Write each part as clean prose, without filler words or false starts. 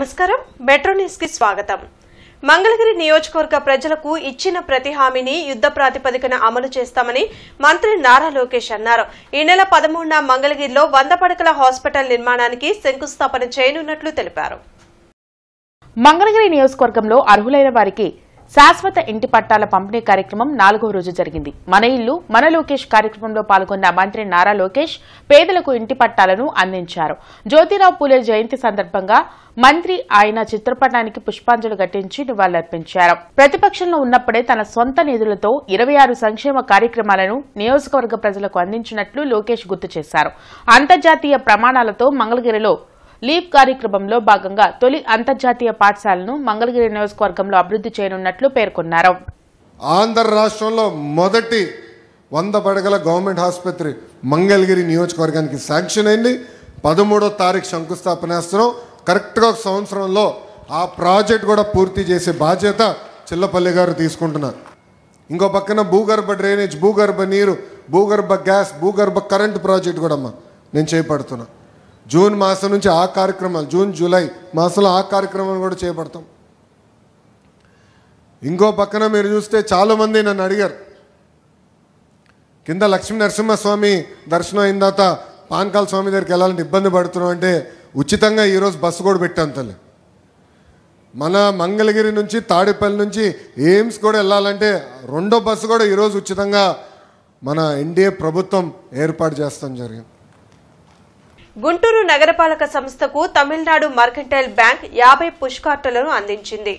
నమస్కారం metro news కి స్వాగతం. మంగళగిరి నియోజకవర్గ ప్రజలకు ఇచ్చిన ప్రతి హామీని యుద్ధ ప్రాతిపదికన అమలు చేస్తామని మంత్రి నారా లోకేష్ అన్నారు. ఈ నెల 13న మంగళగిరిలో 100 పడకల హాస్పిటల్ నిర్మాణానికి శంకుస్థాపన చేయనున్నట్లు తెలిపారు. మంగళగిరి నియోజకవర్గంలో అర్హులైన వారికి శాశ్వత ఇంటి పట్టాల పంపిణీ కార్యక్రమం 4వ రోజు జరిగింది. మన ఇల్లు మన లోకేష్ కార్యక్రమంలో పాల్గొన్న మంత్రి నారా లోకేష్ పేదలకు ఇంటి పట్టాలను అందించారు. జ్యోతిరావు పూలే జయంతి సందర్భంగా మంత్రి ఆయన చిత్రపటానికి పుష్పాంజలి ఘటించి నివాళులర్పించారు. ప్రతిపక్షంలో ఉన్నప్పుడే తన సొంత నిధులతో 26 సంక్షేమ కార్యక్రమాలను నియోజకవర్గ ప్రజలకు అందించినట్లు లోకేష్ గుర్తు చేశారు. అంతర్జాతీయ ప్రమాణాలతో మంగళగిరిలో లీవ్ కార్యక్రమంలో భాగంగా తొలి అంతర్జాతీయ పాఠశాలను మంగళగిరి నియోజకవర్గంలో అభివృద్ధి చేయనున్నట్లు పేర్కొన్నారు. ఆంధ్ర రాష్ట్రంలో మొదటి 100 పడకల గవర్నమెంట్ ఆసుపత్రి మంగళగిరి నియోజకవర్గానికి శాంక్షన్ అయింది. 13వ తారీఖు శంకుస్థాపన చేస్తున్నాం. కరెక్ట్గా ఒక సంవత్సరంలో ఆ ప్రాజెక్ట్ కూడా పూర్తి చేసే బాధ్యత చిల్లపల్లి గారు తీసుకుంటున్నారు. ఇంకో పక్కన భూగర్భ డ్రైనేజ్, భూగర్భ నీరు, భూగర్భ గ్యాస్, భూగర్భ కరెంటు ప్రాజెక్ట్ కూడా నేను చేపడుతున్నా. జూన్ మాసం నుంచి ఆ కార్యక్రమాలు, జూన్ జూలై మాసంలో ఆ కార్యక్రమాలు కూడా చేపడతాం. ఇంకో పక్కన మీరు చూస్తే చాలామంది నన్ను అడిగారు, కింద లక్ష్మీ నరసింహస్వామి దర్శనం అయిన తర్వాత పానకాల స్వామి దగ్గరికి వెళ్ళాలంటే ఇబ్బంది పడుతున్నాం అంటే ఉచితంగా ఈరోజు బస్సు కూడా పెట్టాను తల్లి. మన మంగళగిరి నుంచి తాడేపల్లి నుంచి ఎయిమ్స్ కూడా వెళ్ళాలంటే 2వ బస్సు కూడా ఈరోజు ఉచితంగా మన ఎన్డీఏ ప్రభుత్వం ఏర్పాటు చేస్తాం జరిగింది. గుంటూరు నగరపాలక సంస్థకు తమిళనాడు మర్కంటైల్ బ్యాంక్ 50 పుష్ కార్డులను అందించింది.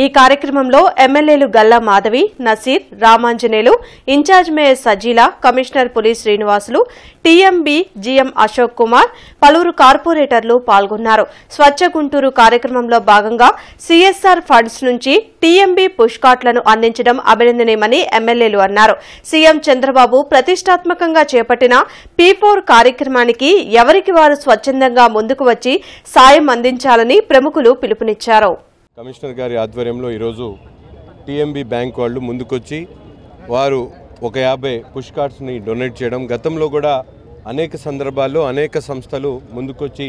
ఈ కార్యక్రమంలో ఎమ్మెల్యేలు Galla Madhavi, Naseer, Ramanjaneyulu, in charge mayor Sajila, commissioner Puli Srinivasulu, TMB GM Ashok Kumar, పలువురు కార్పొరేటర్లు పాల్గొన్నారు. స్వచ్ఛ గుంటూరు కార్యక్రమంలో భాగంగా సీఎస్ఆర్ ఫండ్స్ నుంచి టీఎంబీ పుష్ కార్డులను అందించడం అభినందనీయమని ఎమ్మెల్యేలు అన్నారు. సీఎం చంద్రబాబు ప్రతిష్టాత్మకంగా చేపట్టిన P4 కార్యక్రమానికి ఎవరికి వారు స్వచ్ఛందంగా ముందుకు వచ్చి సాయం అందించాలని ప్రముఖులు పిలుపునిచ్చారు. కమిషనర్ గారి ఆధ్వర్యంలో ఈరోజు టీఎంబీ బ్యాంక్ వాళ్ళు ముందుకొచ్చి వారు ఒక 50 పుష్ కార్డ్స్ని డొనేట్ చేయడం, గతంలో కూడా అనేక సందర్భాల్లో అనేక సంస్థలు ముందుకొచ్చి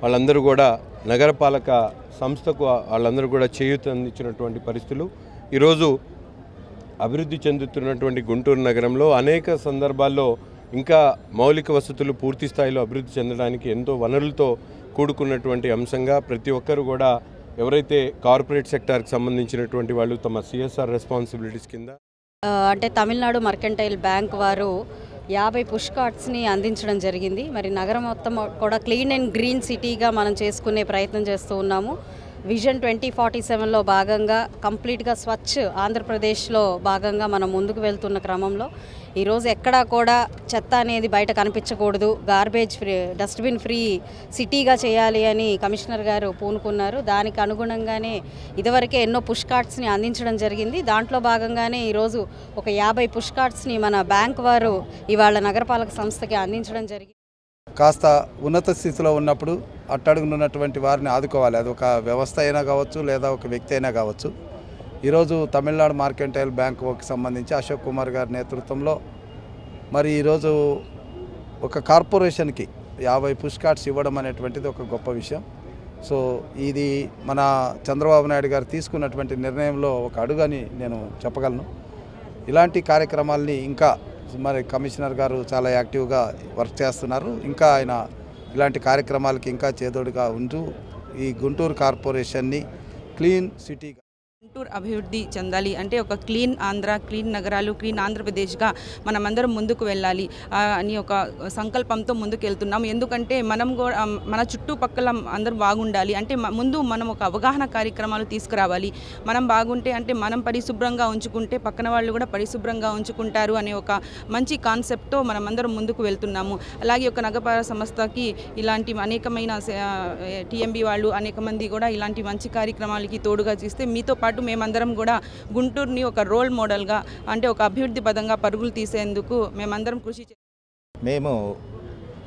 వాళ్ళందరూ కూడా నగరపాలక సంస్థకు వాళ్ళందరూ కూడా చేయూత అందించినటువంటి పరిస్థితులు. ఈరోజు అభివృద్ధి చెందుతున్నటువంటి గుంటూరు నగరంలో అనేక సందర్భాల్లో ఇంకా మౌలిక వసతులు పూర్తి స్థాయిలో అభివృద్ధి చెందడానికి ఎంతో వనరులతో కూడుకున్నటువంటి అంశంగా ప్రతి ఒక్కరు కూడా ఎవరైతే కార్పొరేట్ సెక్టార్కి సంబంధించినటువంటి వాళ్ళు తమ సిఎస్ఆర్ రెస్పాన్సిబిలిటీస్ కింద అంటే తమిళనాడు మర్కంటైల్ బ్యాంక్ వారు 50 పుష్ కార్డ్స్ని అందించడం జరిగింది. మరి నగరం మొత్తం కూడా క్లీన్ అండ్ గ్రీన్ సిటీగా మనం చేసుకునే ప్రయత్నం చేస్తూ ఉన్నాము. విజన్ 2047లో భాగంగా కంప్లీట్గా స్వచ్ఛ ఆంధ్రప్రదేశ్లో భాగంగా మనం ముందుకు వెళ్తున్న క్రమంలో ఈరోజు ఎక్కడా కూడా చెత్త అనేది బయట కనిపించకూడదు, గార్బేజ్ ఫ్రీ, డస్ట్బిన్ ఫ్రీ సిటీగా చేయాలి అని కమిషనర్ గారు పూనుకున్నారు. దానికి అనుగుణంగానే ఇదివరకే ఎన్నో పుష్ కార్డ్స్ని అందించడం జరిగింది. దాంట్లో భాగంగానే ఈరోజు ఒక 50 పుష్ కార్డ్స్ని మన బ్యాంక్ వారు ఇవాళ నగరపాలక సంస్థకి అందించడం జరిగింది. కాస్త ఉన్నత స్థితిలో ఉన్నప్పుడు అట్టడుగునున్నటువంటి వారిని ఆదుకోవాలి. అది ఒక వ్యవస్థ అయినా కావచ్చు, లేదా ఒక వ్యక్తి అయినా కావచ్చు. ఈరోజు తమిళనాడు మర్కంటైల్ బ్యాంకుకి సంబంధించి అశోక్ కుమార్ గారి నేతృత్వంలో మరి ఈరోజు ఒక కార్పొరేషన్కి 50 పుష్ కార్డ్స్ ఇవ్వడం అనేటువంటిది ఒక గొప్ప విషయం. సో ఇది మన చంద్రబాబు నాయుడు గారు తీసుకున్నటువంటి నిర్ణయంలో ఒక అడుగని నేను చెప్పగలను. ఇలాంటి కార్యక్రమాల్ని ఇంకా మరి కమిషనర్ గారు చాలా యాక్టివ్గా వర్క్ చేస్తున్నారు. ఇంకా ఆయన ఇలాంటి కార్యక్రమాలకి ఇంకా చేదోడుగా ఉంటూ ఈ గుంటూరు కార్పొరేషన్ని క్లీన్ సిటీగా గుంటూరు అభివృద్ధి చెందాలి అంటే ఒక క్లీన్ ఆంధ్ర, క్లీన్ నగరాలు, క్లీన్ ఆంధ్రప్రదేశ్గా మనమందరం ముందుకు వెళ్ళాలి అని ఒక సంకల్పంతో ముందుకు వెళ్తున్నాం. ఎందుకంటే మనం కూడా మన చుట్టుపక్కల అందరూ బాగుండాలి అంటే ముందు మనం ఒక అవగాహన కార్యక్రమాలు తీసుకురావాలి. మనం బాగుంటే అంటే మనం పరిశుభ్రంగా ఉంచుకుంటే పక్కన వాళ్ళు కూడా పరిశుభ్రంగా ఉంచుకుంటారు అనే ఒక మంచి కాన్సెప్ట్తో మనమందరం ముందుకు వెళ్తున్నాము. అలాగే ఒక నగరపాలక సంస్థకి ఇలాంటి అనేకమైన టీఎంబీ వాళ్ళు అనేక మంది కూడా ఇలాంటి మంచి కార్యక్రమాలకి తోడుగా చేస్తే మీతో పాటు మేమందరం కూడా గుంటూరుని ఒక రోల్ మోడల్గా అంటే ఒక అభివృద్ధి పదంగా పరుగులు తీసేందుకు మేమందరం కృషి మేము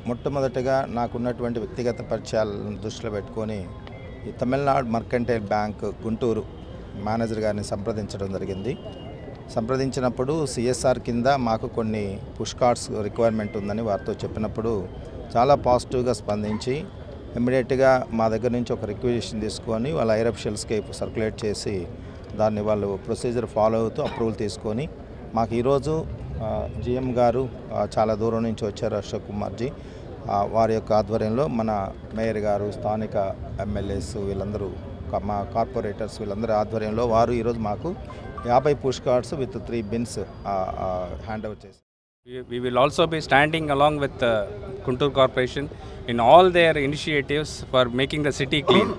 మొట్టమొదటిగా నాకున్నటువంటి వ్యక్తిగత పరిచయాలను దృష్టిలో పెట్టుకొని ఈ Tamil Nadu mercantile bank Guntur manager గారిని సంప్రదించడం జరిగింది. సంప్రదించినప్పుడు సిఎస్ఆర్ కింద మాకు కొన్ని పుష్ కార్డ్స్ రిక్వైర్మెంట్ ఉందని వారితో చెప్పినప్పుడు చాలా పాజిటివ్గా స్పందించి ఇమ్మీడియట్గా మా దగ్గర నుంచి ఒక రిక్వెజిషన్ తీసుకొని వాళ్ళ హైర్ అఫీషియల్స్కి సర్క్యులేట్ చేసి దాన్ని వాళ్ళు ప్రొసీజర్ ఫాలో అవుతూ అప్రూవల్ తీసుకొని మాకు ఈరోజు జిఎం గారు చాలా దూరం నుంచి వచ్చారు, అశోక్ కుమార్జీ, వారి యొక్క ఆధ్వర్యంలో మన మేయర్ గారు, స్థానిక ఎమ్మెల్యేస్ వీళ్ళందరూ, మా కార్పొరేటర్స్ వీళ్ళందరి ఆధ్వర్యంలో వారు ఈరోజు మాకు 50 push cards with 3 bins hand over చేశారు. We will also be standing along with Guntur Corporation in all their initiatives for making the city clean.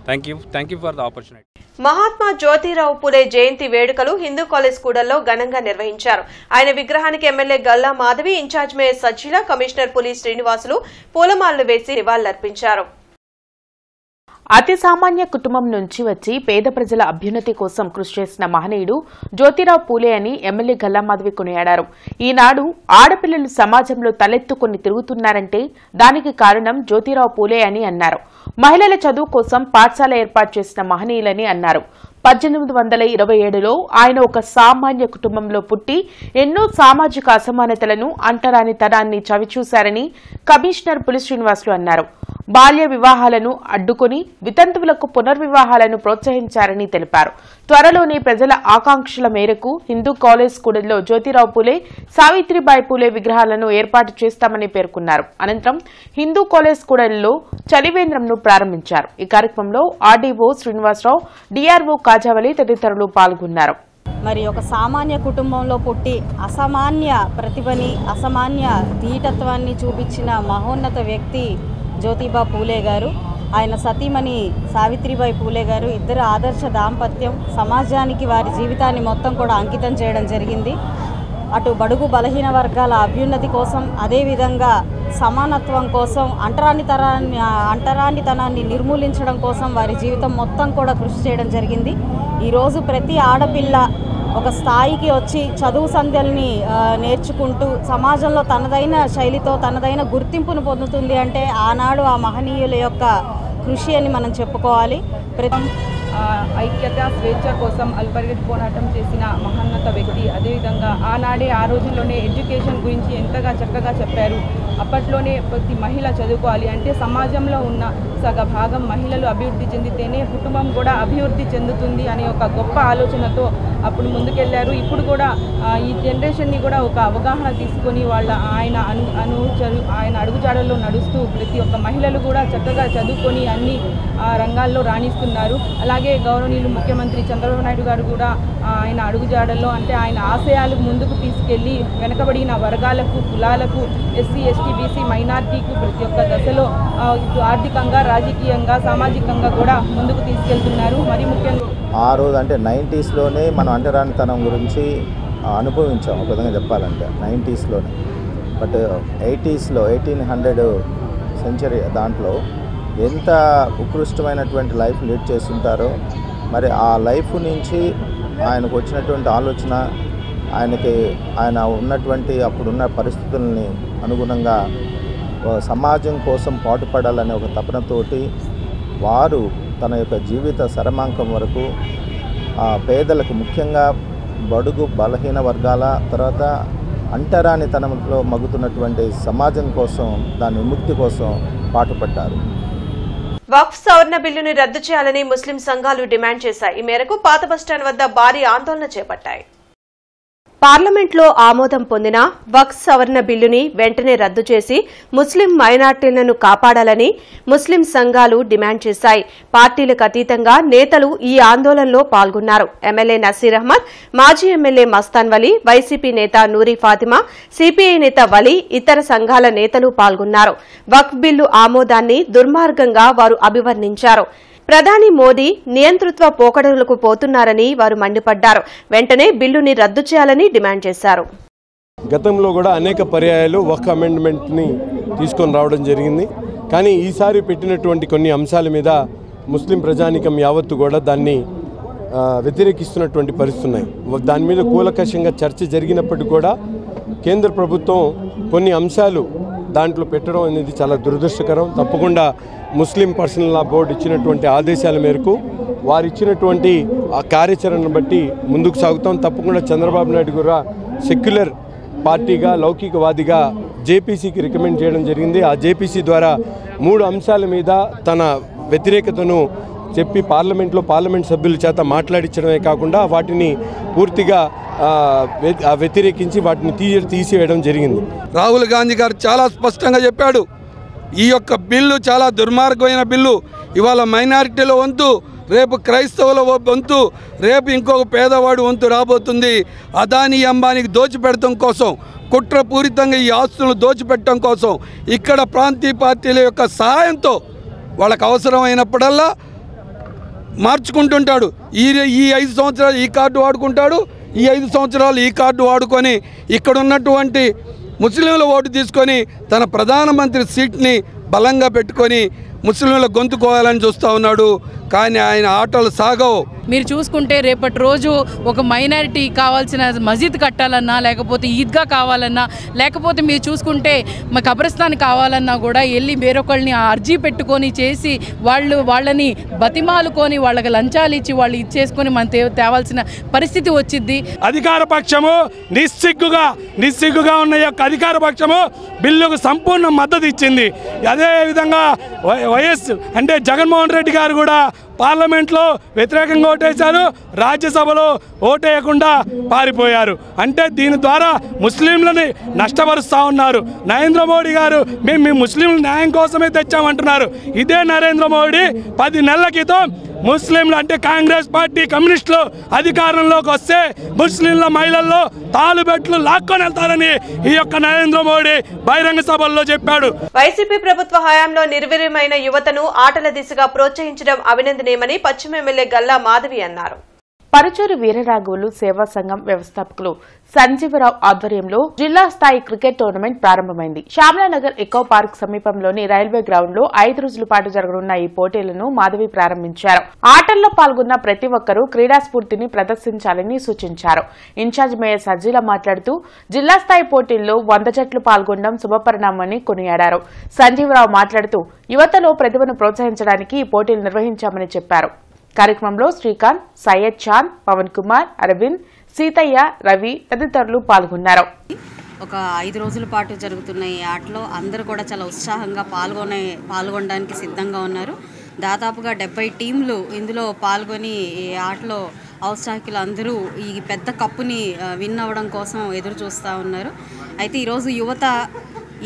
Thank you for the opportunity. Mahatma Jyotirao Phule జయంతి వేడుకలు హిందూ కాలేజ్ కూడల్లో ఘనంగా నిర్వహించారు. ఆయన విగ్రహానికి MLA Galla Madhavi, in charge mayor Sajjila, commissioner Puli Srinivasulu పూలమాలలు వేసి నివాళులర్పించారు. అతి సామాన్య కుటుంబం నుంచి వచ్చి పేద ప్రజల అభ్యున్నతి కోసం కృషి చేసిన మహనీయుడు జ్యోతిరావు పూలే అని ఎమ్మెల్యే గల్లామాధవి కొనియాడారు. ఈనాడు ఆడపిల్లలు సమాజంలో తలెత్తుకొని తిరుగుతున్నారంటే దానికి కారణం జ్యోతిరావు పూలే అని అన్నారు. మహిళల చదువు కోసం పాఠశాల ఏర్పాటు చేసిన మహనీయులని అన్నారు. 1827లో ఆయన ఒక సామాన్య కుటుంబంలో పుట్టి ఎన్నో సామాజిక అసమానతలను, అంటరానితనాన్ని చవిచూశారని కమిషనర్ పులి శ్రీనివాసులు అన్నారు. బాల్య వివాహాలను అడ్డుకుని వితంతువులకు పునర్వివాహాలను ప్రోత్సహించారని తెలిపారు. త్వరలోనే ప్రజల ఆకాంక్షల మేరకు హిందూ కాలేజ్ కూడలిలో జ్యోతిరావు పూలే, సావిత్రిబాయి పూలే విగ్రహాలను ఏర్పాటు చేస్తామని పేర్కొన్నారు. అనంతరం హిందూ కాలేజ్ కూడలిలో చలివేంద్రంను ప్రారంభించారు. ఈ కార్యక్రమంలో ఆర్డీఓ శ్రీనివాసరావు, డిఆర్ఓ కాజావలి తదితరులు పాల్గొన్నారు. మరి ఒక సామాన్య కుటుంబంలో పుట్టి అసామాన్య ప్రతిభని, అసామాన్య ధీటత్వాన్ని చూపించిన మహోన్నత వ్యక్తి జ్యోతిబా పూలే గారు. ఆయన సతీమణి సావిత్రిబాయి పూలే గారు ఇద్దరు ఆదర్శ దాంపత్యం సమాజానికి వారి జీవితాన్ని మొత్తం కూడా అంకితం చేయడం జరిగింది. అటు బడుగు బలహీన వర్గాల అభ్యున్నతి కోసం, అదేవిధంగా సమానత్వం కోసం, అంటరానితనాన్ని నిర్మూలించడం కోసం వారి జీవితం మొత్తం కూడా కృషి చేయడం జరిగింది. ఈరోజు ప్రతి ఆడపిల్ల ఒక స్థాయికి వచ్చి చదువు సంధ్యల్ని నేర్చుకుంటూ సమాజంలో తనదైన శైలితో తనదైన గుర్తింపును పొందుతుంది అంటే ఆనాడు ఆ మహనీయుల యొక్క కృషి అని మనం చెప్పుకోవాలి. ఐక్యత, స్వేచ్ఛ కోసం అల్పరిగెట్ పోరాటం చేసిన మహోన్నత వ్యక్తి. అదేవిధంగా ఆనాడే ఆ రోజుల్లోనే ఎడ్యుకేషన్ గురించి ఎంతగా చక్కగా చెప్పారు. అప్పట్లోనే ప్రతి మహిళ చదువుకోవాలి అంటే సమాజంలో ఉన్న సగ భాగం మహిళలు అభివృద్ధి చెందితేనే కుటుంబం కూడా అభివృద్ధి చెందుతుంది అనే ఒక గొప్ప ఆలోచనతో అప్పుడు ముందుకెళ్లారు. ఇప్పుడు కూడా ఈ జనరేషన్ని కూడా ఒక అవగాహన తీసుకొని ఆయన అడుగుజాడల్లో నడుస్తూ ప్రతి ఒక్క మహిళలు కూడా చక్కగా చదువుకొని అన్ని రంగాల్లో రాణిస్తున్నారు. అలాగే గౌరవనీయులు ముఖ్యమంత్రి చంద్రబాబు నాయుడు గారు కూడా ఆయన అడుగుజాడల్లో అంటే ఆయన ఆశయాలకు ముందుకు తీసుకెళ్లి వెనకబడిన వర్గాలకు, కులాలకు, ఎస్సీ, ఎస్టీ, బీసీ, మైనార్టీకు ప్రతి ఒక్క దశలో ఇటు ఆర్థికంగా, రాజకీయంగా, సామాజికంగా కూడా ముందుకు తీసుకెళ్తున్నారు. మరి ముఖ్యంగా ఆ రోజు అంటే 90స్లోనే మనం అంటరానితనం గురించి అనుభవించాం. ఒక విధంగా చెప్పాలంటే 90స్లోనే. బట్ 80స్లో 1800 సెంచరీ దాంట్లో ఎంత ఉత్కృష్టమైనటువంటి లైఫ్ లీడ్ చేస్తుంటారో, మరి ఆ లైఫ్ నుంచి ఆయనకు వచ్చినటువంటి ఆలోచన, ఆయన ఉన్నటువంటి అప్పుడున్న పరిస్థితుల్ని అనుగుణంగా సమాజం కోసం పాటుపడాలనే ఒక తపనతోటి వారు తన యొక్క జీవిత సరమాంకం వరకు పేదలకు, ముఖ్యంగా బడుగు బలహీన వర్గాల, తర్వాత అంటరానితనంలో మగ్గుతున్నటువంటి సమాజం కోసం, దాని విముక్తి కోసం పాటుపడ్డారు. వక్ఫ్ సవరణ బిల్లుని రద్దు చేయాలని ముస్లిం సంఘాలు డిమాండ్ చేశాయి. ఈ మేరకు పాత బస్టాండ్ వద్ద భారీ ఆందోళన చేపట్టాయి. పార్లమెంట్లో ఆమోదం పొందిన వక్ఫ్ సవరణ బిల్లుని వెంటనే రద్దు చేసి ముస్లిం మైనార్టీలను కాపాడాలని ముస్లిం సంఘాలు డిమాండ్ చేశాయి. పార్టీలకు అతీతంగా నేతలు ఈ ఆందోళనలో పాల్గొన్నారు. ఎమ్మెల్యే నసీర్ అహ్మద్, మాజీ ఎమ్మెల్యే మస్తాన్ వలీ, వైసీపీ నేత నూరి ఫాతిమా, సిపిఐ నేత వలీ, ఇతర సంఘాల నేతలు పాల్గొన్నారు. వక్ఫ్ బిల్లు ఆమోదాన్ని దుర్మార్గంగా వారు అభివర్ణించారు. ప్రధాని మోదీ నియంతృత్వ పోకడలకు పోతున్నారని వారు మండిపడ్డారు. వెంటనే బిల్లుని రద్దు చేయాలని డిమాండ్ చేశారు. గతంలో కూడా అనేక పర్యాయాలు వక్ఫ్ అమెండ్మెంట్ని తీసుకొని రావడం జరిగింది. కానీ ఈసారి పెట్టినటువంటి కొన్ని అంశాల మీద ముస్లిం ప్రజానీకం యావత్తు కూడా దాన్ని వ్యతిరేకిస్తున్నటువంటి పరిస్థితున్నాయి. దాని మీద కూలంకషంగా చర్చ జరిగినప్పటికీ కూడా కేంద్ర ప్రభుత్వం కొన్ని అంశాలు దాంట్లో పెట్టడం అనేది చాలా దురదృష్టకరం. తప్పకుండా ముస్లిం పర్సనల్ లా బోర్డు ఇచ్చినటువంటి ఆదేశాల మేరకు వారు ఇచ్చినటువంటి ఆ కార్యాచరణను బట్టి ముందుకు సాగుతాం. తప్పకుండా చంద్రబాబు నాయుడు కూడా సెక్యులర్ పార్టీగా లౌకికవాదిగా జేపీసీకి రికమెండ్ చేయడం జరిగింది. ఆ జేపీసీ ద్వారా 3 అంశాల మీద తన వ్యతిరేకతను చెప్పి పార్లమెంట్ సభ్యుల చేత మాట్లాడించడమే కాకుండా వాటిని పూర్తిగా వ్యతిరేకించి వాటిని తీసివేయడం జరిగింది. రాహుల్ గాంధీ గారు చాలా స్పష్టంగా చెప్పాడు, ఈ యొక్క బిల్లు చాలా దుర్మార్గమైన బిల్లు. ఇవాళ మైనారిటీల వంతు, రేపు క్రైస్తవుల వంతు, రేపు ఇంకొక పేదవాడు వంతు రాబోతుంది. అదానీ అంబానీకి దోచిపెట్టడం కోసం, కుట్రపూరితంగా ఈ ఆస్తులను దోచిపెట్టడం కోసం ఇక్కడ ప్రాంతీయ పార్టీల యొక్క సహాయంతో వాళ్ళకు అవసరమైనప్పుడల్లా మార్చుకుంటుంటాడు. ఈ 5 సంవత్సరాలు ఈ కార్డు వాడుకుంటాడు, ఈ 5 సంవత్సరాలు ఈ కార్డు వాడుకొని ఇక్కడ ఉన్నటువంటి ముస్లింల ఓటు తీసుకొని తన ప్రధానమంత్రి సీట్ని బలంగా పెట్టుకొని ముస్లింల గొంతుకోవాలని చూస్తూ ఉన్నాడు. కానీ ఆయన ఆటలు సాగవు. మీరు చూసుకుంటే రేపటి రోజు ఒక మైనారిటీ కావాల్సిన మసీద్ కట్టాలన్నా, లేకపోతే ఈద్గా కావాలన్నా, లేకపోతే మీరు చూసుకుంటే మా కబ్రస్థాన్ కావాలన్నా కూడా వెళ్ళి వేరొకళ్ళని అర్జీ పెట్టుకొని చేసి వాళ్ళని బతిమాలుకొని వాళ్ళకి లంచాలు ఇచ్చి వాళ్ళు ఇచ్చేసుకొని మనం తేవాల్సిన పరిస్థితి వచ్చింది. అధికార పక్షము నిస్సిగ్గుగా ఉన్న యొక్క అధికార పక్షము బిల్లుకు సంపూర్ణ మద్దతు ఇచ్చింది. అదేవిధంగా వైఎస్ అంటే జగన్మోహన్ రెడ్డి గారు కూడా పార్లమెంట్లో వ్యతిరేకంగా ఓటేశారు, రాజ్యసభలో ఓటేయకుండా పారిపోయారు. అంటే దీని ద్వారా ముస్లింలని నష్టపరుస్తూ ఉన్నారు. నరేంద్ర మోడీ గారు మేము మీ ముస్లింల న్యాయం కోసమే తెచ్చామంటున్నారు. ఇదే నరేంద్ర మోడీ 10 నెలల క్రితం ముస్లింలు అంటే కాంగ్రెస్ పార్టీ కమ్యూనిస్టులు అధికారంలోకి వస్తే ముస్లింల మహిళల్లో తాలుబెట్లు లాక్కొని వెళ్తారని ఈ యొక్క నరేంద్ర మోడీ బహిరంగ సభల్లో చెప్పాడు. వైసీపీ ప్రభుత్వ హయాంలో నిర్వీర్యమైన యువతను ఆటల దిశగా ప్రోత్సహించడం అభినందనీయమని పశ్చిమ ఎమ్మెల్యే గల్లా మాధవి అన్నారు. పరుచూరు వీరరాఘవులు సేవా సంఘం వ్యవస్థాపకులు సంజీవరావు ఆధ్వర్యంలో జిల్లా స్థాయి క్రికెట్ టోర్నమెంట్ ప్రారంభమైంది. శ్యామలానగర్ ఎకో పార్క్ సమీపంలోని రైల్వే గ్రౌండ్ లో 5 రోజుల పాటు జరగనున్న ఈ పోటీలను మాధవి ప్రారంభించారు. ఆటల్లో పాల్గొన్న ప్రతి ఒక్కరూ క్రీడా స్ఫూర్తిని ప్రదర్శించాలని సూచించారు. ఇన్ఛార్జ్ మేయర్ సజ్జీల మాట్లాడుతూ జిల్లా స్థాయి పోటీల్లో 100 జట్లు పాల్గొనడం శుభపరిణామని కొనియాడారు. సంజీవరావు మాట్లాడుతూ యువతలో ప్రతిభను ప్రోత్సహించడానికి ఈ పోటీలు నిర్వహించామని చెప్పారు. కార్యక్రమంలో శ్రీకాంత్, సయ్యద్ చాంద్, పవన్ కుమార్, అరవింద్, సీతయ్య, రవి తదితరులు పాల్గొన్నారు. ఒక 5 రోజుల పాటు జరుగుతున్న ఈ ఆటలో అందరూ కూడా చాలా ఉత్సాహంగా పాల్గొనడానికి సిద్ధంగా ఉన్నారు. దాదాపుగా 70 టీంలు ఇందులో పాల్గొని ఈ ఆటలో ఔత్సాహికులు అందరూ ఈ పెద్ద కప్పుని విన్ అవ్వడం కోసం ఎదురు చూస్తూ ఉన్నారు. అయితే ఈరోజు యువత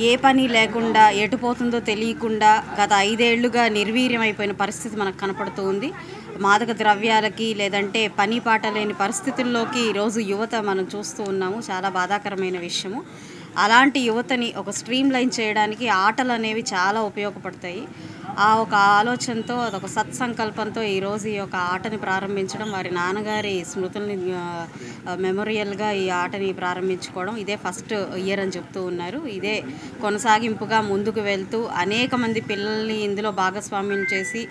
ఏ పని లేకుండా ఎటుపోతుందో తెలియకుండా గత 5 ఏళ్లుగా నిర్వీర్యం అయిపోయిన పరిస్థితి మనకు కనపడుతూ ఉంది. మాదక ద్రవ్యాలకి లేదంటే పని పాట లేని పరిస్థితుల్లోకి ఈరోజు యువత మనం చూస్తూ ఉన్నాము. చాలా బాధాకరమైన విషయము. అలాంటి యువతని ఒక స్ట్రీమ్ లైన్ చేయడానికి ఆటలు అనేవి చాలా ఉపయోగపడతాయి. ఆ ఒక ఆలోచనతో అదొక సత్సంకల్పంతో ఈరోజు ఈ యొక్క ఆటని ప్రారంభించడం, వారి నాన్నగారి స్మృతుల్ని మెమోరియల్గా ఈ ఆటని ప్రారంభించుకోవడం ఇదే ఫస్ట్ ఇయర్ అని చెప్తూ ఉన్నారు. ఇదే కొనసాగింపుగా ముందుకు వెళ్తూ అనేక మంది పిల్లల్ని ఇందులో భాగస్వామ్యం చేసి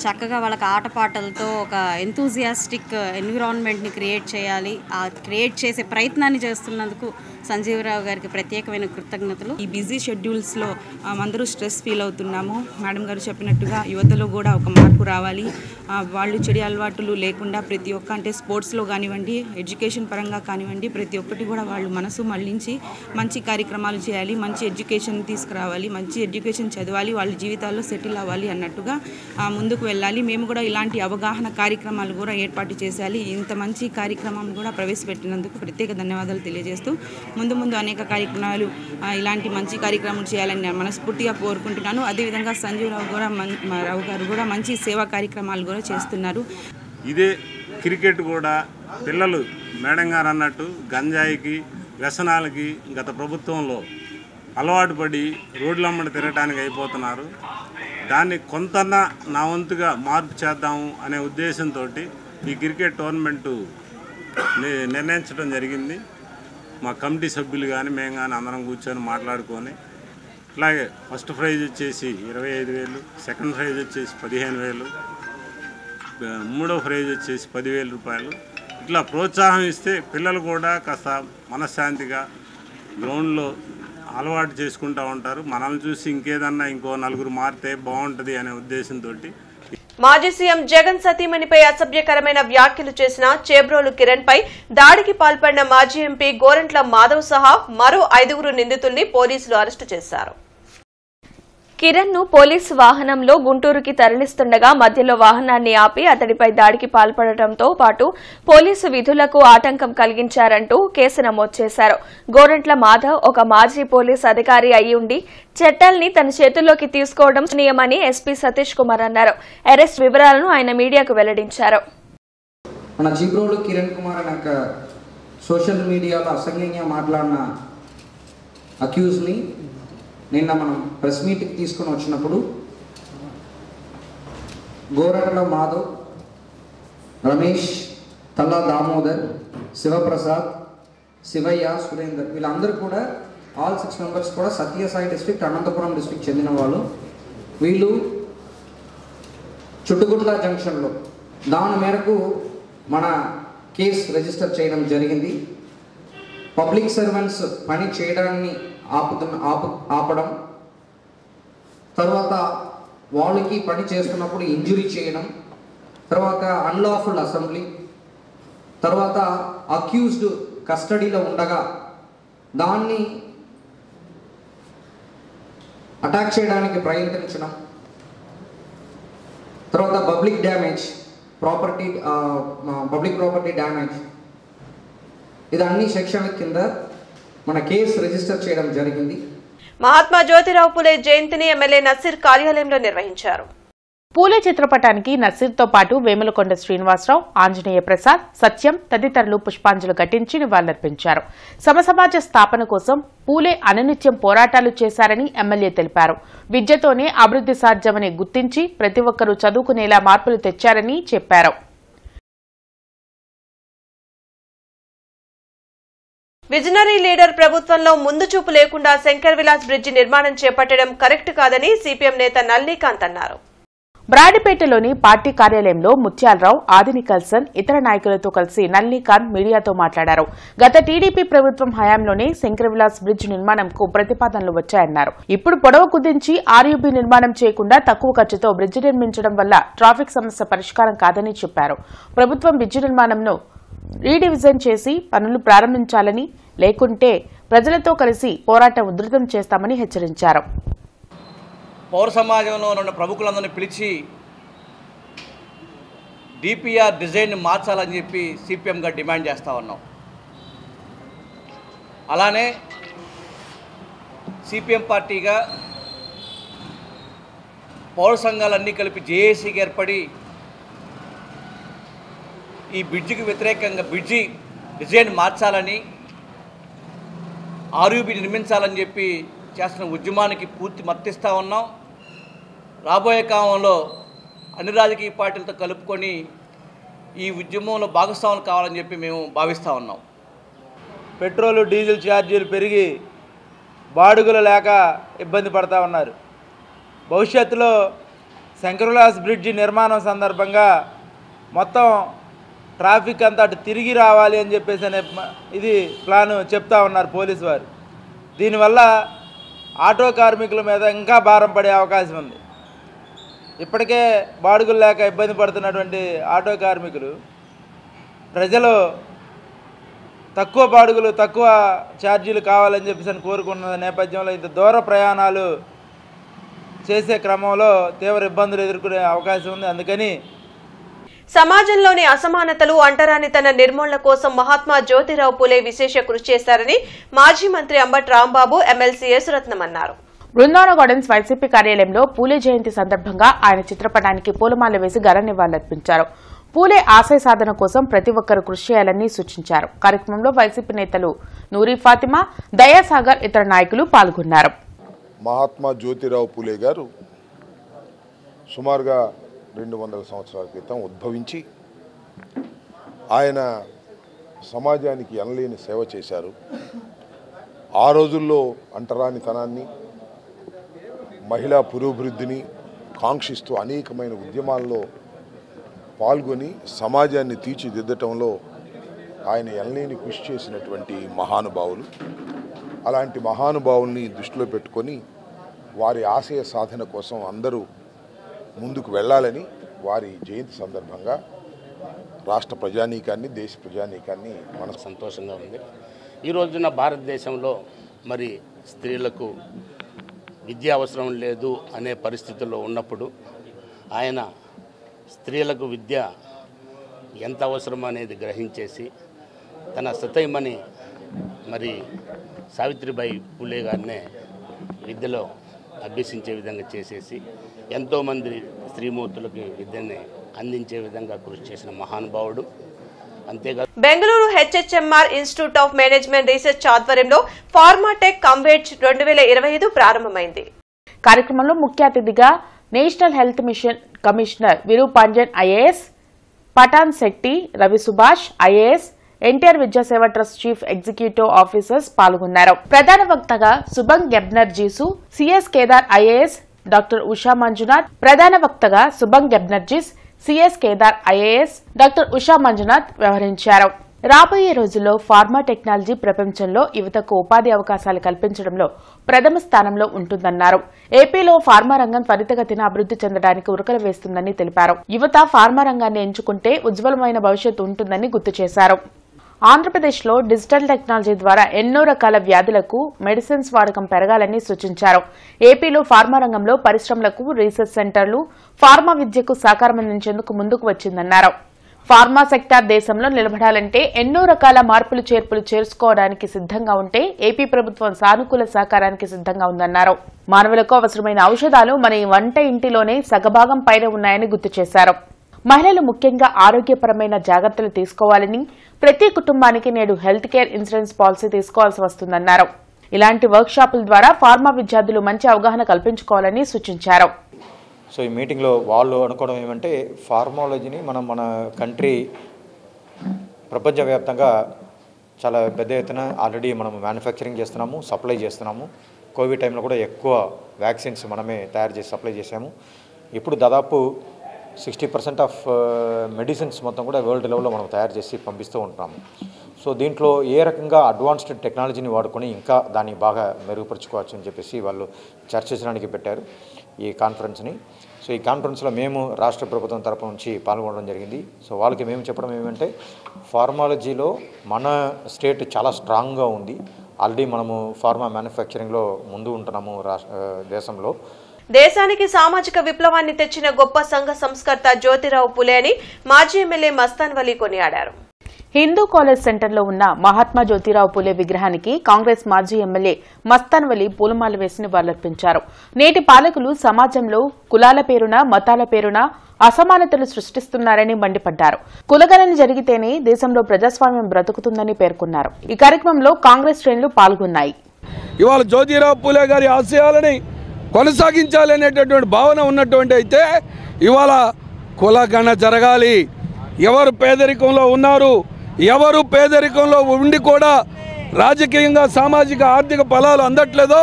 చక్కగా వాళ్ళకి ఆటపాటలతో ఒక ఎంతూజియాస్టిక్ ఎన్విరాన్మెంట్ని క్రియేట్ చేయాలి. ఆ క్రియేట్ చేసే ప్రయత్నాన్ని చేస్తున్నందుకు సంజీవరావు గారికి ప్రత్యేకమైన కృతజ్ఞతలు. ఈ బిజీ షెడ్యూల్స్లో అందరూ స్ట్రెస్ ఫీల్ అవుతున్నాము. మేడం గారు చెప్పినట్టుగా యువతలో కూడా ఒక మార్పు రావాలి. వాళ్ళు చెడు అలవాటులు లేకుండా ప్రతి ఒక్క అంటే స్పోర్ట్స్లో కానివ్వండి, ఎడ్యుకేషన్ పరంగా కానివ్వండి, ప్రతి ఒక్కటి కూడా వాళ్ళు మనసు మళ్లించి మంచి కార్యక్రమాలు చేయాలి, మంచి ఎడ్యుకేషన్ తీసుకురావాలి, మంచి ఎడ్యుకేషన్ చదవాలి, వాళ్ళ జీవితాల్లో సెటిల్ అవ్వాలి అన్నట్టుగా ముందుకు వెళ్ళాలి. మేము కూడా ఇలాంటి అవగాహన కార్యక్రమాలు కూడా ఏర్పాటు చేయాలి. ఇంత మంచి కార్యక్రమం కూడా ప్రవేశపెట్టినందుకు ప్రత్యేక ధన్యవాదాలు తెలియజేస్తూ ముందు అనేక కార్యక్రమాలు ఇలాంటి మంచి కార్యక్రమాలు చేయాలని నేను మనస్ఫూర్తిగా కోరుకుంటున్నాను. అదేవిధంగా సంజీవరావు గారు కూడా మంచి సేవా కార్యక్రమాలు కూడా చేస్తున్నారు. ఇదే క్రికెట్ కూడా పిల్లలు మేడం గారు అన్నట్టు గంజాయికి వ్యసనాలకి గత ప్రభుత్వంలో అలవాటు పడి రోడ్లమ్మడి తిరగడానికి అయిపోతున్నారు. దాన్ని కొంతన్నా నా వంతుగా మార్పు చేద్దాము అనే ఉద్దేశంతో ఈ క్రికెట్ టోర్నమెంటు నిర్ణయించడం జరిగింది. మా కమిటీ సభ్యులు కానీ మేము కానీ అందరం కూర్చొని మాట్లాడుకొని ఇట్లాగే ఫస్ట్ ప్రైజ్ వచ్చేసి 25,000, సెకండ్ ప్రైజ్ వచ్చేసి 15,000, మూడో ప్రైజ్ వచ్చేసి 10,000 రూపాయలు. ఇట్లా ప్రోత్సాహం ఇస్తే పిల్లలు కూడా కాస్త మనశ్శాంతిగా గ్రౌండ్లో అలవాటు చేసుకుంటూ ఉంటారు. మనల్ని చూసి ఇంకేదన్నా ఇంకో నలుగురు మారితే బాగుంటుంది అనే ఉద్దేశంతో మాజీ సీఎం జగన్ సతీమణిపై అసభ్యకరమైన వ్యాఖ్యలు చేసిన చేబ్రోలు కిరణ్ పై దాడికి పాల్పడిన మాజీ ఎంపీ గోరంట్ల మాధవ్ సహా మరో 5 నిందితుల్ని పోలీసులు అరెస్టు చేశారు. కిరణ్ ను పోలీసు వాహనంలో గుంటూరుకి తరలిస్తుండగా మధ్యలో వాహనాన్ని ఆపి అతడిపై దాడికి పాల్పడటంతో పాటు పోలీసు విధులకు ఆటంకం కలిగించారంటూ కేసు నమోదు చేశారు. గోరంట్ల మాధవ్ ఒక మాజీ పోలీసు అధికారి అయి ఉండి చట్టాల్ని తన చేతుల్లోకి తీసుకోవడం నియమని ఎస్పీ సతీష్ కుమార్ అన్నారు. అరెస్ట్ వివరాలను ఆయన మీడియాకు వెల్లడించారు. మన జీబ్రోలు కిరణ్ కుమార్ అనే సోషల్ మీడియాలో అసంఖ్యంగా మాట్లాడిన అక్యూజ్ని నిన్న మనం ప్రెస్ మీట్కి తీసుకొని వచ్చినప్పుడు గోరంట్ల మాధవ్, రమేష్, తల్లా దామోదర్, శివప్రసాద్, శివయ్య, సురేందర్ వీళ్ళందరూ కూడా ఆల్ 6 మెంబర్స్ కూడా సత్యసాయి డిస్ట్రిక్ట్, అనంతపురం డిస్ట్రిక్ట్ చెందిన వాళ్ళు. వీళ్ళు చుట్టుగుంట జంక్షన్లో దాని మేరకు మన కేసు రిజిస్టర్ చేయడం జరిగింది. పబ్లిక్ సర్వెంట్స్ పని చేయడాన్ని ఆపడం, తర్వాత వాళ్ళకి పని చేస్తున్నప్పుడు ఇంజురీ చేయడం, తర్వాత అన్లాఫుల్ అసెంబ్లీ, తర్వాత అక్యూజ్డ్ కస్టడీలో ఉండగా దాన్ని అటాక్ చేయడానికి ప్రయత్నించడం, తర్వాత పబ్లిక్ ప్రాపర్టీ డ్యామేజ్ ఇది అన్ని సెక్షన్ల కింద మన కేసు రిజిస్టర్ చేయడం జరిగింది. మహాత్మా జ్యోతిరావు పూలే జయంతిని ఎమ్మెల్యే నసీర్ కార్యాలయంలో నిర్వహించారు. పూలే చిత్రపటానికి నసీర్తో పాటు వేములకొండ శ్రీనివాసరావు, ఆంజనేయ ప్రసాద్, సత్యం తదితరులు పుష్పాంజలి ఘటించి నివాళులర్పించారు. సమసమాజ స్థాపన కోసం పూలే అనునిత్యం పోరాటాలు చేశారని ఎమ్మెల్యే తెలిపారు. విద్యతోనే అభివృద్ది సాధ్యమని గుర్తించి ప్రతి ఒక్కరూ చదువుకునేలా మార్పులు తెచ్చారని చెప్పారు. విజనరీ లీడర్ ప్రభుత్వంలో ముందు చూపు లేకుండా శంకర్ విలాస్ బ్రిడ్జి నిర్మాణం చేపట్టడం కరెక్ట్ కాదని సిపిఎం నేత నల్లికాంత్ అన్నారు. బ్రాడిపేటలోని పార్టీ కార్యాలయంలో ముత్యాలరావు, ఆదిని కల్సన్ ఇతర నాయకులతో కలిసి నల్లికాంత్ మీడియాతో మాట్లాడారు. గత టీడీపీ ప్రభుత్వం హయాంలోనే శంకర్ విలాస్ బ్రిడ్జ్ నిర్మాణంకు ప్రతిపాదనలు వచ్చాయన్నారు. ఇప్పుడు పొడవు కుదించి ఆర్యూబీ నిర్మాణం చేయకుండా తక్కువ ఖర్చుతో బ్రిడ్జి నిర్మించడం వల్ల ట్రాఫిక్ సమస్య పరిష్కారం కాదని చెప్పారు. ప్రభుత్వం బ్రిడ్జి నిర్మాణంను రీడివిజన్ చేసి పనులు ప్రారంభించాలని, లేకుంటే ప్రజలతో కలిసి పోరాటం ఉధృతం చేస్తామని హెచ్చరించారు. పౌర సమాజంలో ఉన్న ప్రముఖులందరినీ పిలిచి డిపిఆర్ డిజైన్ మార్చాలని చెప్పి సిపిఎంగా డిమాండ్ చేస్తూ ఉన్నాం. అలానే సిపిఎం పార్టీగా పౌర సంఘాలన్నీ కలిపి జేఏసీకి ఏర్పడి ఈ బ్రిడ్జికి వ్యతిరేకంగా బ్రిడ్జి డిజైన్ మార్చాలని, ఆర్యూబీ నిర్మించాలని చెప్పి చేస్తున్న ఉద్యమానికి పూర్తి మద్దతిస్తూ ఉన్నాం. రాబోయే కాలంలో అన్ని రాజకీయ పార్టీలతో కలుపుకొని ఈ ఉద్యమంలో భాగస్వాములు కావాలని చెప్పి మేము భావిస్తూ ఉన్నాం. పెట్రోలు డీజిల్ ఛార్జీలు పెరిగి బాడుగులు లేక ఇబ్బంది పడతా ఉన్నారు. భవిష్యత్తులో శంకర్ విలాస్ బ్రిడ్జి నిర్మాణం సందర్భంగా మొత్తం ట్రాఫిక్ అంతా అటు తిరిగి రావాలి అని చెప్పేసి ఇది ప్లాను చెప్తా ఉన్నారు పోలీసు వారు. దీనివల్ల ఆటో కార్మికుల మీద ఇంకా భారం పడే అవకాశం ఉంది. ఇప్పటికే బాడుగులు లేక ఇబ్బంది పడుతున్నటువంటి ఆటో కార్మికులు, ప్రజలు తక్కువ బాడుగులు తక్కువ ఛార్జీలు కావాలని చెప్పేసి కోరుకున్న నేపథ్యంలో ఇంత దూర ప్రయాణాలు చేసే క్రమంలో తీవ్ర ఇబ్బందులు ఎదుర్కొనే అవకాశం ఉంది. అందుకని సమాజంలోని అసమానతలు, అంటరానితన నిర్మూలన కోసం మహాత్మా జ్యోతిరావు పూలే విశేష కృషి చేశారని మాజీ మంత్రి అంబటి రాంబాబు, ఎమ్మెల్సీ యేసురత్నం అన్నారు. బృందావన గార్డెన్స్ వైసీపీ కార్యాలయంలో పూలే జయంతి సందర్భంగా ఆయన చిత్రపటానికి పూలమాల వేసి ఘన నివాళులర్పించారు. పూలే ఆశయ సాధన కోసం ప్రతి ఒక్కరూ కృషి చేయాలని సూచించారు. కార్యక్రమంలో వైసీపీ నేతలు నూరి ఫాతిమా, దయాసాగర్ ఇతర నాయకులు పాల్గొన్నారు. మహాత్మా జ్యోతిరావు పూలే గారు సుమారుగా 200 సంవత్సరాల క్రితం ఉద్భవించి ఆయన సమాజానికి ఎనలేని సేవ చేశారు. ఆ రోజుల్లో అంటరానితనాన్ని, మహిళా పురోభివృద్ధిని కాంక్షిస్తూ అనేకమైన ఉద్యమాల్లో పాల్గొని సమాజాన్ని తీర్చిదిద్దటంలో ఆయన ఎనలేని కృషి చేసినటువంటి మహానుభావులు. అలాంటి మహానుభావుల్ని దృష్టిలో పెట్టుకొని వారి ఆశయ సాధన కోసం అందరూ ముందుకు వెళ్ళాలని వారి జయంతి సందర్భంగా రాష్ట్ర ప్రజానీకాన్ని, దేశ ప్రజానీకాన్ని మన సంతోషంగా ఉంది. ఈ రోజున భారతదేశంలో మరి స్త్రీలకు విద్య అవసరం లేదు అనే పరిస్థితుల్లో ఉన్నప్పుడు ఆయన స్త్రీలకు విద్య ఎంత అవసరం అనేది గ్రహించేసి తన సతైమని మరి సావిత్రిబాయి పూలే గారినే విద్యలో అభ్యసించే విధంగా చేసేసి ఎంతోమంది స్త్రీమూర్తులకి విద్యని అందించే విధంగా కృషి చేసిన మహానుభావుడు. అంతేకాదు Bengaluru HHMR institute of management research ఆధ్వర్యంలో ఫార్మాటెక్ కంవేజ్ 2025 ప్రారంభమైంది. కార్యక్రమంలో ముఖ్య అతిథిగా నేషనల్ హెల్త్ మిషన్ కమిషనర్ విరూపాంజన్ IAS, Pathan Shetty, Ravi Subhash IAS, NTR Vidyaseva trust chief executive officers పాల్గొన్నారు. ప్రధాన వక్తగా సుభంగ్ గెబ్నర్ జీసు, CS Kedar IAS, doctor Usha Manjunath, ప్రధాన వక్తగా సుభంగ్ గెబ్నర్ జీస్, CS Kedar IAS, doctor Usha Manjunath వ్యవహరించారు. రాబోయే రోజుల్లో ఫార్మా టెక్నాలజీ ప్రపంచంలో యువతకు ఉపాధి అవకాశాలు కల్పించడంలో ప్రథమ స్థానంలో ఉంటుందన్నారు. ఏపీలో ఫార్మా రంగం త్వరితగతిన అభివృద్ది చెందడానికి ఉరకలు వేస్తుందని తెలిపారు. యువత ఫార్మా రంగాన్ని ఎంచుకుంటే ఉజ్వలమైన భవిష్యత్తు ఉంటుందని గుర్తు చేశారు. ఆంధ్రప్రదేశ్లో డిజిటల్ టెక్నాలజీ ద్వారా ఎన్నో రకాల వ్యాధులకు మెడిసిన్స్ వాడకం పెరగాలని సూచించారు. ఏపీలో ఫార్మా రంగంలో పరిశ్రమలకు, రీసెర్చ్ సెంటర్లు ఫార్మా విద్యకు సహకారం అందించేందుకు ముందుకు వచ్చిందన్నారు. ఫార్మా సెక్టార్ దేశంలో నిలబడాలంటే ఎన్నో రకాల మార్పులు చేర్పులు చేసుకోవడానికి సిద్ధంగా ఉంటే ఏపీ ప్రభుత్వం సానుకూల సహకారానికి సిద్ధంగా ఉందన్నారు. మానవులకు అవసరమైన ఔషధాలు మన వంట ఇంటిలోనే సగభాగం పైన ఉన్నాయని గుర్తు చేశారు. మహిళలు ముఖ్యంగా ఆరోగ్యపరమైన జాగ్రత్తలు తీసుకోవాలని, ప్రతి కుటుంబానికి నేడు హెల్త్ కేర్ ఇన్సూరెన్స్ పాలసీ తీసుకోవాల్సి వస్తుందన్నారు. ఇలాంటి వర్క్ షాపుల ద్వారా ఫార్మా విద్యార్థులు మంచి అవగాహన కల్పించుకోవాలని సూచించారు. సో ఈ మీటింగ్లో వాళ్ళు అనుకోవడం ఏమంటే ఫార్మాలజీని మన కంట్రీ ప్రపంచవ్యాప్తంగా చాలా పెద్ద ఎత్తున ఆల్రెడీ మనం మ్యానుఫ్యాక్చరింగ్ చేస్తున్నాము, సప్లై చేస్తున్నాము. కోవిడ్ టైంలో కూడా ఎక్కువ వ్యాక్సిన్స్ మనమే తయారు చేసి సప్లై చేసాము. ఇప్పుడు దాదాపు 60% ఆఫ్ మెడిసిన్స్ మొత్తం కూడా వరల్డ్ లెవెల్లో మనం తయారు చేసి పంపిస్తూ ఉంటున్నాము. సో దీంట్లో ఏ రకంగా అడ్వాన్స్డ్ టెక్నాలజీని వాడుకొని ఇంకా దాన్ని బాగా మెరుగుపరుచుకోవచ్చు అని చెప్పేసి వాళ్ళు చర్చించడానికి పెట్టారు ఈ కాన్ఫరెన్స్ని. సో ఈ కాన్ఫరెన్స్లో మేము రాష్ట్ర ప్రభుత్వం తరపు నుంచి పాల్గొనడం జరిగింది. సో వాళ్ళకి మేము చెప్పడం ఏమంటే ఫార్మాలజీలో మన స్టేట్ చాలా స్ట్రాంగ్గా ఉంది. ఆల్రెడీ మనము ఫార్మా మ్యానుఫ్యాక్చరింగ్లో ముందు ఉంటున్నాము దేశంలో. దేశానికి సామాజిక విప్లవాన్ని తెచ్చిన గొప్ప సంఘ సంస్కర్త జ్యోతిరావు పులే అని మాజీ ఎమ్మెల్యే మస్తాన్ వలీ కొనియాడారు. హిందూ కాలేజ్ సెంటర్లో ఉన్న మహాత్మా జ్యోతిరావు పులే విగ్రహానికి కాంగ్రెస్ మాజీ ఎమ్మెల్యే మస్తాన్ వలీ పూలమాల వేసి నివాళులర్పించారు. నేటి పాలకులు సమాజంలో కులాల పేరున, మతాల పేరున అసమానతలు సృష్టిస్తున్నారని మండిపడ్డారు. కులగణన జరిగితేనే దేశంలో ప్రజాస్వామ్యం బ్రతుకుతుందని పేర్కొన్నారు. ఈ కార్యక్రమంలో కాంగ్రెస్ శ్రేణులు పాల్గొన్నాయి. ఇవాళ జ్యోతిరావు పులే గారి ఆశయాలని కొనసాగించాలి అనేటటువంటి భావన ఉన్నటువంటి అయితే ఇవాళ కులగణ జరగాలి. ఎవరు పేదరికంలో ఉన్నారు, ఎవరు పేదరికంలో ఉండి కూడా రాజకీయంగా, సామాజిక, ఆర్థిక ఫలాలు అందట్లేదో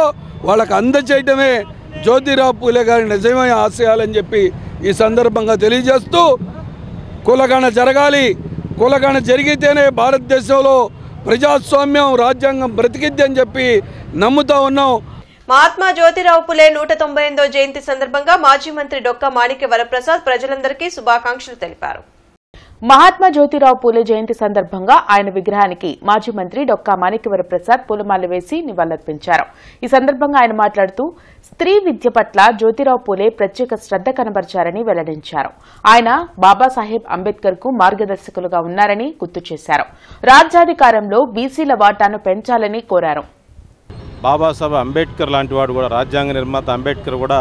వాళ్ళకు అందచేయటమే జ్యోతిరావు పూలే గారి నిజమైన ఆశయాలని చెప్పి ఈ సందర్భంగా తెలియజేస్తూ కులగణ జరగాలి. కులగణ జరిగితేనే భారతదేశంలో ప్రజాస్వామ్యం, రాజ్యాంగం బ్రతికిద్ది అని చెప్పి నమ్ముతా ఉన్నాం. మహాత్మా జ్యోతిరావు పులే 198వ జయంతి సందర్భంగా మాజీ మంత్రి డొక్కా మాణిక్య వరప్రసాద్ ప్రజలందరికీ శుభాకాంక్షలు తెలిపారు. మహాత్మా జ్యోతిరావు పూలే జయంతి సందర్భంగా ఆయన విగ్రహానికి మాజీ మంత్రి డొక్కా మాణిక్య వరప్రసాద్ పూలమాల వేసి నివాళులర్పించారు. ఈ సందర్భంగా ఆయన మాట్లాడుతూ స్త్రీ విద్య పట్ల జ్యోతిరావు పూలే ప్రత్యేక శ్రద్ధ కనబరిచారని వెల్లడించారు. ఆయన బాబాసాహెబ్ అంబేద్కర్ కు మార్గదర్శకులుగా ఉన్నారని గుర్తు చేశారు. రాజ్యాధికారంలో బీసీల వాటాను పెంచాలని కోరారు. బాబాసాహెబ్ అంబేద్కర్ లాంటి వాడు కూడా, రాజ్యాంగ నిర్మాత అంబేద్కర్ కూడా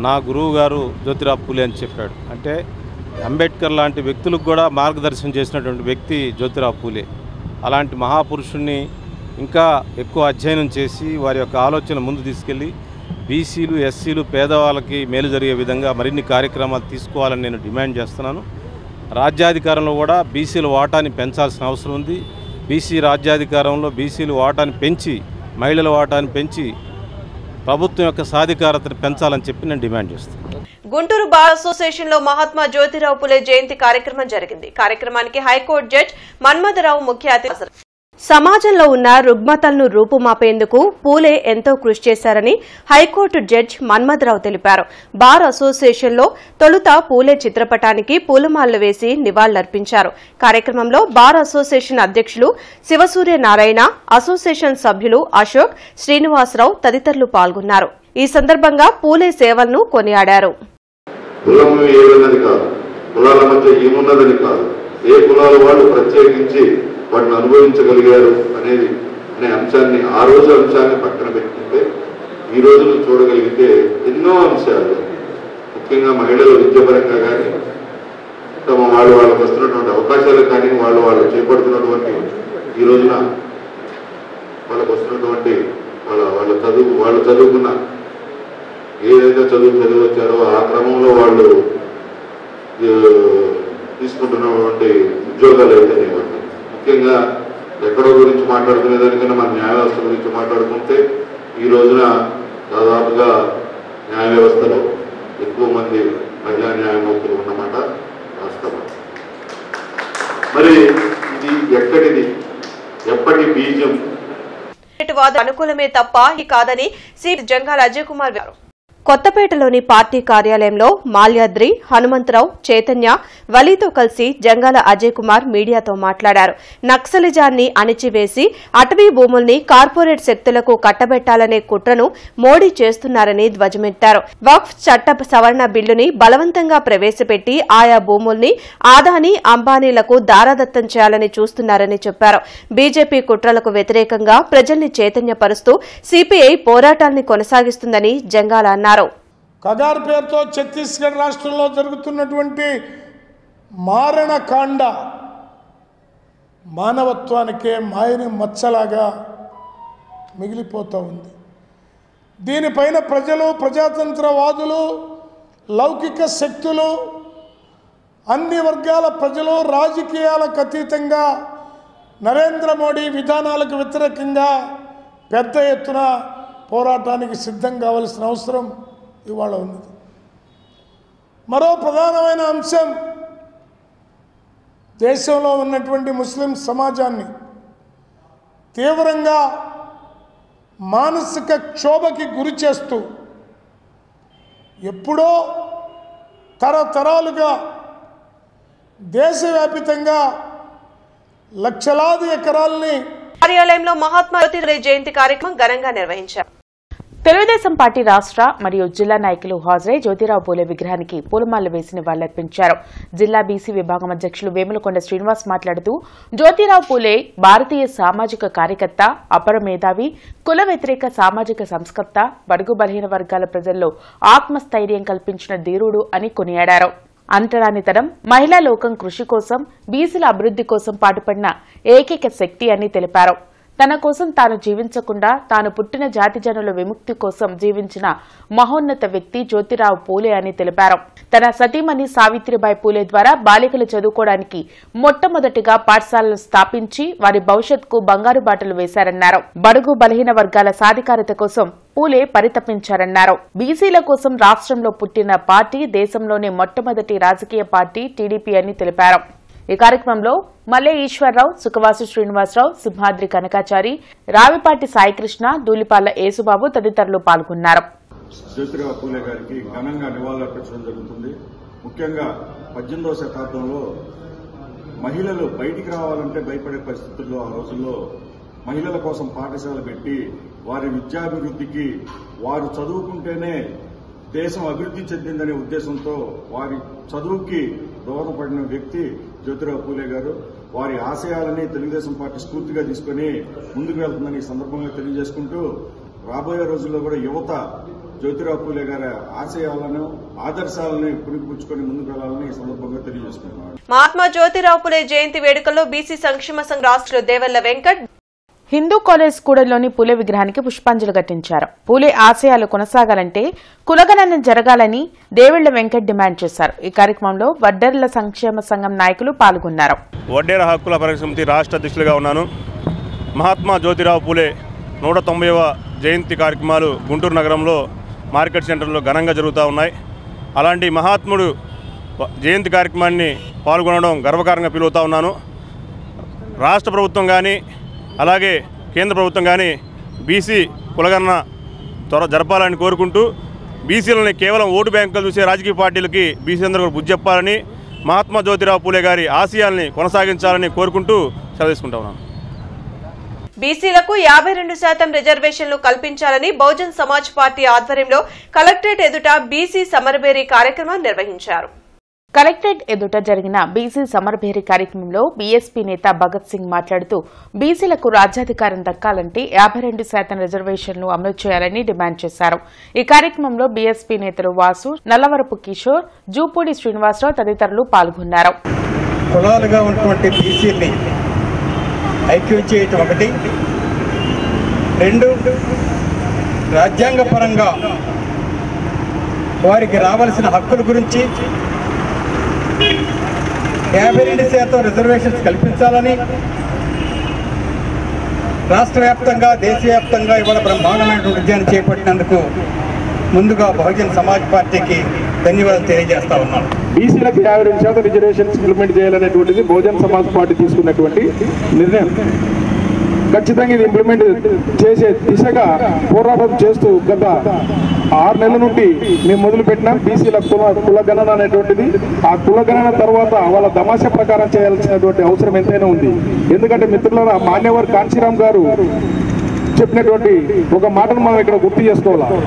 నా గురువు గారు జ్యోతిరావు పూలే అని చెప్పాడు. అంటే అంబేద్కర్ లాంటి వ్యక్తులకు కూడా మార్గదర్శనం చేసినటువంటి వ్యక్తి జ్యోతిరావు పూలే. అలాంటి మహాపురుషుణ్ణి ఇంకా ఎక్కువ అధ్యయనం చేసి వారి యొక్క ఆలోచన ముందు తీసుకెళ్ళి బీసీలు, ఎస్సీలు, పేదవాళ్ళకి మేలు జరిగే విధంగా మరిన్ని కార్యక్రమాలు తీసుకోవాలని నేను డిమాండ్ చేస్తున్నాను. రాజ్యాధికారంలో కూడా బీసీల వాటాని పెంచాల్సిన అవసరం ఉంది. బీసీ రాజ్యాధికారంలో బీసీలు వాటాని పెంచి, మహిళల వాటాని పెంచి ప్రభుత్వం యొక్క సాధికారతను పెంచాలని చెప్పి నేను డిమాండ్ చేస్తున్నాను. గుంటూరు బార్ అసోసియేషన్ లో మహాత్మా జ్యోతిరావు పులే జయంతి కార్యక్రమం జరిగింది. కార్యక్రమానికి హైకోర్టు జడ్జి మన్మథరావు ముఖ్య అతిథి. సమాజంలో ఉన్న రుగ్మతలను రూపుమాపేందుకు పూలే ఎంతో కృషి చేశారని హైకోర్టు జడ్జి మన్మథరావు తెలిపారు. బార్ అసోసియేషన్లో తొలుత పూలే చిత్రపటానికి పూలమాలలు వేసి నివాళులర్పించారు. కార్యక్రమంలో బార్ అసోసియేషన్ అధ్యక్షులు శివసూర్యనారాయణ, అసోసియేషన్ సభ్యులు అశోక్, శ్రీనివాసరావు తదితరులు పాల్గొన్నారు. ఈ సందర్భంగా పూలే సేవలను కొనియాడారు. ఏ కులాల వాళ్ళు ప్రత్యేకించి వాటిని అనుభవించగలిగారు అనే అంశాన్ని ఆ రోజు అంశాన్ని పక్కన పెట్టుకుంటే ఈ రోజులు చూడగలిగితే ఎన్నో అంశాలు, ముఖ్యంగా మహిళల విద్యాపరంగా కానీ తమ వాళ్ళకు వస్తున్నటువంటి అవకాశాలు కానీ వాళ్ళు చేపడుతున్నటువంటి ఈ రోజున వాళ్ళకు వస్తున్నటువంటి వాళ్ళు చదువుకున్న ఏదైతే చదువు వచ్చారో ఆ క్రమంలో వాళ్ళు తీసుకుంటున్నటువంటి ఉద్యోగాలు అయితే ముఖ్యంగా ఎక్కడో గురించి మాట్లాడుకునే దానికన్నా మన న్యాయ వ్యవస్థ గురించి మాట్లాడుకుంటే ఈ రోజున దాదాపుగా న్యాయ వ్యవస్థలో ఎక్కువ మంది మహిళా న్యాయమూర్తులు ఉన్నమాట వాస్తవం. మరి ఇది ఎక్కడిది, ఎప్పటి బీజం? అనుకూలమే తప్ప ఈ కాదని సి జంగాల అజయ్ కుమార్ గారు కొత్తపేటలోని పార్టీ కార్యాలయంలో మాల్యాద్రి, హనుమంతరావు, చైతన్య, వలీతో కలిసి జంగాల అజయ్ కుమార్ మీడియాతో మాట్లాడారు. నక్సలిజాన్ని అణిచివేసి అటవీ భూముల్ని కార్పొరేట్ శక్తులకు కట్టబెట్టాలనే కుట్రను మోడీ చేస్తున్నారని ధ్వజమెత్తారు. వక్ఫ్ చట్ట సవరణ బిల్లుని బలవంతంగా ప్రవేశపెట్టి ఆయా భూముల్ని ఆదానీ, అంబానీలకు దారాదత్తం చేయాలని చూస్తున్నారని చెప్పారు. బీజేపీ కుట్రలకు వ్యతిరేకంగా ప్రజల్ని చైతన్యపరుస్తూ సిపిఐ పోరాటాన్ని కొనసాగిస్తుందని జంగాల అన్నారు. కగార్ పేరుతో ఛత్తీస్గఢ్ రాష్ట్రంలో జరుగుతున్నటువంటి మారణకాండ మానవత్వానికే మాయని మచ్చలాగా మిగిలిపోతూ ఉంది. దీనిపైన ప్రజలు, ప్రజాతంత్రవాదులు, లౌకిక శక్తులు, అన్ని వర్గాల ప్రజలు రాజకీయాలకు అతీతంగా నరేంద్ర మోడీ విధానాలకు వ్యతిరేకంగా పెద్ద ఎత్తున పోరాటానికి సిద్ధం కావాల్సిన అవసరం ఇవాళ ఉన్నది. మరో ప్రధానమైన అంశం దేశంలో ఉన్నటువంటి ముస్లిం సమాజాన్ని తీవ్రంగా మానసిక క్షోభకి గురి చేస్తూ ఎప్పుడో తరతరాలుగా దేశవ్యాపితంగా లక్షలాది ఎకరాల్ని కార్యాలయంలో మహాత్మా జ్యోతిరావు జయంతి కార్యక్రమం ఘనంగా నిర్వహించారు. తెలుగుదేశం పార్టీ రాష్ట్ర మరియు జిల్లా నాయకులు హాజరై జ్యోతిరావు పూలే విగ్రహానికి పూలమాలలు వేసి నివాళులర్పించారు. జిల్లా బీసీ విభాగం అధ్యక్షులు వేములకొండ శ్రీనివాస్ మాట్లాడుతూ జ్యోతిరావు పూలే భారతీయ సామాజిక కార్యకర్త, అపర మేధావి, కుల వ్యతిరేక సామాజిక సంస్కర్త, బడుగు బలహీన వర్గాల ప్రజల్లో ఆత్మస్థైర్యం కల్పించిన ధీరుడు అని కొనియాడారు. అంటరానితనం, మహిళా లోకం కృషి కోసం, బీసీల అభివృద్ది కోసం పాటుపడిన ఏకైక శక్తి అని తెలిపారు. తన కోసం తాను జీవించకుండా తాను పుట్టిన జాతి జనుల విముక్తి కోసం జీవించిన మహోన్నత వ్యక్తి జ్యోతిరావు పూలే అని తెలిపారు. తన సతీమణి సావిత్రిబాయి పూలే ద్వారా బాలికలు చదువుకోవడానికి మొట్టమొదటిగా పాఠశాలలు స్థాపించి వారి భవిష్యత్తుకు బంగారు బాటలు వేశారన్నారు. బడుగు బలహీన వర్గాల సాధికారత కోసం పూలే పరితపించారన్నారు. బీసీల కోసం రాష్ట్రంలో పుట్టిన పార్టీ దేశంలోనే మొట్టమొదటి రాజకీయ పార్టీ టీడీపీ అని తెలిపారు. ఈ కార్యక్రమంలో మల్లె ఈశ్వరరావు, సుఖవాసు శ్రీనివాసరావు, సింహాద్రి కనకాచారి, రావిపాటి సాయికృష్ణ, దూలిపాల యేసుబాబు తదితరులు పాల్గొన్నారు. జ్యోతిరావు పూలే గారికి ఘనంగా నివాళులర్పించడం జరుగుతుంది. ముఖ్యంగా 18వ శతాబ్దంలో మహిళలు బయటికి రావాలంటే భయపడే పరిస్థితుల్లో ఆ రోజుల్లో మహిళల కోసం పాఠశాల పెట్టి వారి విద్యాభివృద్ధికి వారు చదువుకుంటేనే దేశం అభివృద్ధి చెందిందనే ఉద్దేశంతో వారి చదువుకి దోహదపడిన వ్యక్తి జ్యోతిరావు పూలే గారు. వారి ఆశయాలని తెలుగుదేశం పార్టీ స్ఫూర్తిగా తీసుకుని ముందుకు వెళ్తుందని ఈ సందర్భంగా తెలియజేసుకుంటూ రాబోయే రోజుల్లో కూడా యువత జ్యోతిరావు పూలే గారి ఆశయాలను, ఆదర్శాలను పుణికిపుచ్చుకొని ముందుకు వెళ్లాలని ఈ సందర్భంగా తెలియజేసుకుంటున్నారు. మహాత్మా జ్యోతిరావు పూలే జయంతి వేడుకల్లో బీసీ సంక్షేమ సంఘ రాష్ట్ర దేవెల్ల వెంకట్ హిందూ కాలేజ్ కూడలిలోని పూలే విగ్రహానికి పుష్పాంజలి ఘటించారు. పూలే ఆశయాలు కొనసాగాలంటే కులగణన జరగాలని దేవెళ్ల వెంకట్ డిమాండ్ చేశారు. ఈ కార్యక్రమంలో వడ్డేర్ల సంక్షేమ సంఘం నాయకులు పాల్గొన్నారు. వడ్డేర హక్కుల పరిరక్షణ సమితి రాష్ట్ర అధ్యక్షులుగా ఉన్నాను. మహాత్మా జ్యోతిరావు పూలే 190వ జయంతి కార్యక్రమాలు గుంటూరు నగరంలో మార్కెట్ సెంటర్లో ఘనంగా జరుగుతూ ఉన్నాయి. అలాంటి మహాత్ముడు జయంతి కార్యక్రమాన్ని పాల్గొనడం గర్వకారంగా ఫీల్ అవుతా ఉన్నాను. రాష్ట్ర ప్రభుత్వం కానీ అలాగే కేంద్ర ప్రభుత్వం కానీ బీసీ కులగణన జరపాలని కోరుకుంటూ బీసీలని కేవలం ఓటు బ్యాంకులు చూసే రాజకీయ పార్టీలకి బీసీ అందరూ కూడా బుద్ధి చెప్పాలని మహాత్మా జ్యోతిరావు పూలే గారి ఆశయాల్ని కొనసాగించాలని కోరుకుంటూ సెలవు తీసుకుంటా ఉన్నాను. బీసీలకు 52% రిజర్వేషన్లు కల్పించాలని బహుజన్ సమాజ్ పార్టీ ఆధ్వర్యంలో కలెక్టరేట్ ఎదుట బీసీ సమరభేరీ కార్యక్రమం నిర్వహించారు. కలెక్టరేట్ ఎదుట జరిగిన బీసీ సమరభేరీ కార్యక్రమంలో బీఎస్పీ నేత భగత్ సింగ్ మాట్లాడుతూ బీసీలకు రాజ్యాధికారం దక్కాలంటే 52% రిజర్వేషన్లు అమలు చేయాలని డిమాండ్ చేశారు. ఈ కార్యక్రమంలో బీఎస్పీ నేతలు వాసు, నల్లవరపు కిషోర్, జూపూడి శ్రీనివాసరావు తదితరులు పాల్గొన్నారు. కులాలుగా ఉన్నటువంటి బీసీని ఐక్యం చేయటం ఒకటి, రెండు రాజ్యాంగపరంగా వారికి రావాల్సిన హక్కుల గురించి 52% రిజర్వేషన్స్ కల్పించాలని రాష్ట్ర వ్యాప్తంగా దేశవ్యాప్తంగా ఇవాళ బ్రహ్మాండమైనటువంటి విజయాన్ని చేపట్టినందుకు ముందుగా బహుజన్ సమాజ్ పార్టీకి ధన్యవాదాలు తెలియజేస్తా ఉన్నాను. బీసీలకు 52% రిజర్వేషన్స్ ఇంప్లిమెంట్ చేయాలనేటువంటిది బహుజన్ సమాజ్ పార్టీ తీసుకున్నటువంటి నిర్ణయం. ఖచ్చితంగా ఇది ఇంప్లిమెంట్ చేసే దిశగా పోరాటం చేస్తూ గత 6 నెలల నుండి మేము మొదలుపెట్టినాం. బీసీల కులగణన అనేటువంటిది, ఆ కులగణన తర్వాత వాళ్ళ దమాష ప్రకారం చేయాల్సినటువంటి అవసరం ఎంతైనా ఉంది. ఎందుకంటే మిత్రులారా, మాన్యవర్ కాంశీరామ్ గారు చెప్పినటువంటి ఒక మాటను మనం ఇక్కడ గుర్తు చేసుకోవాలి.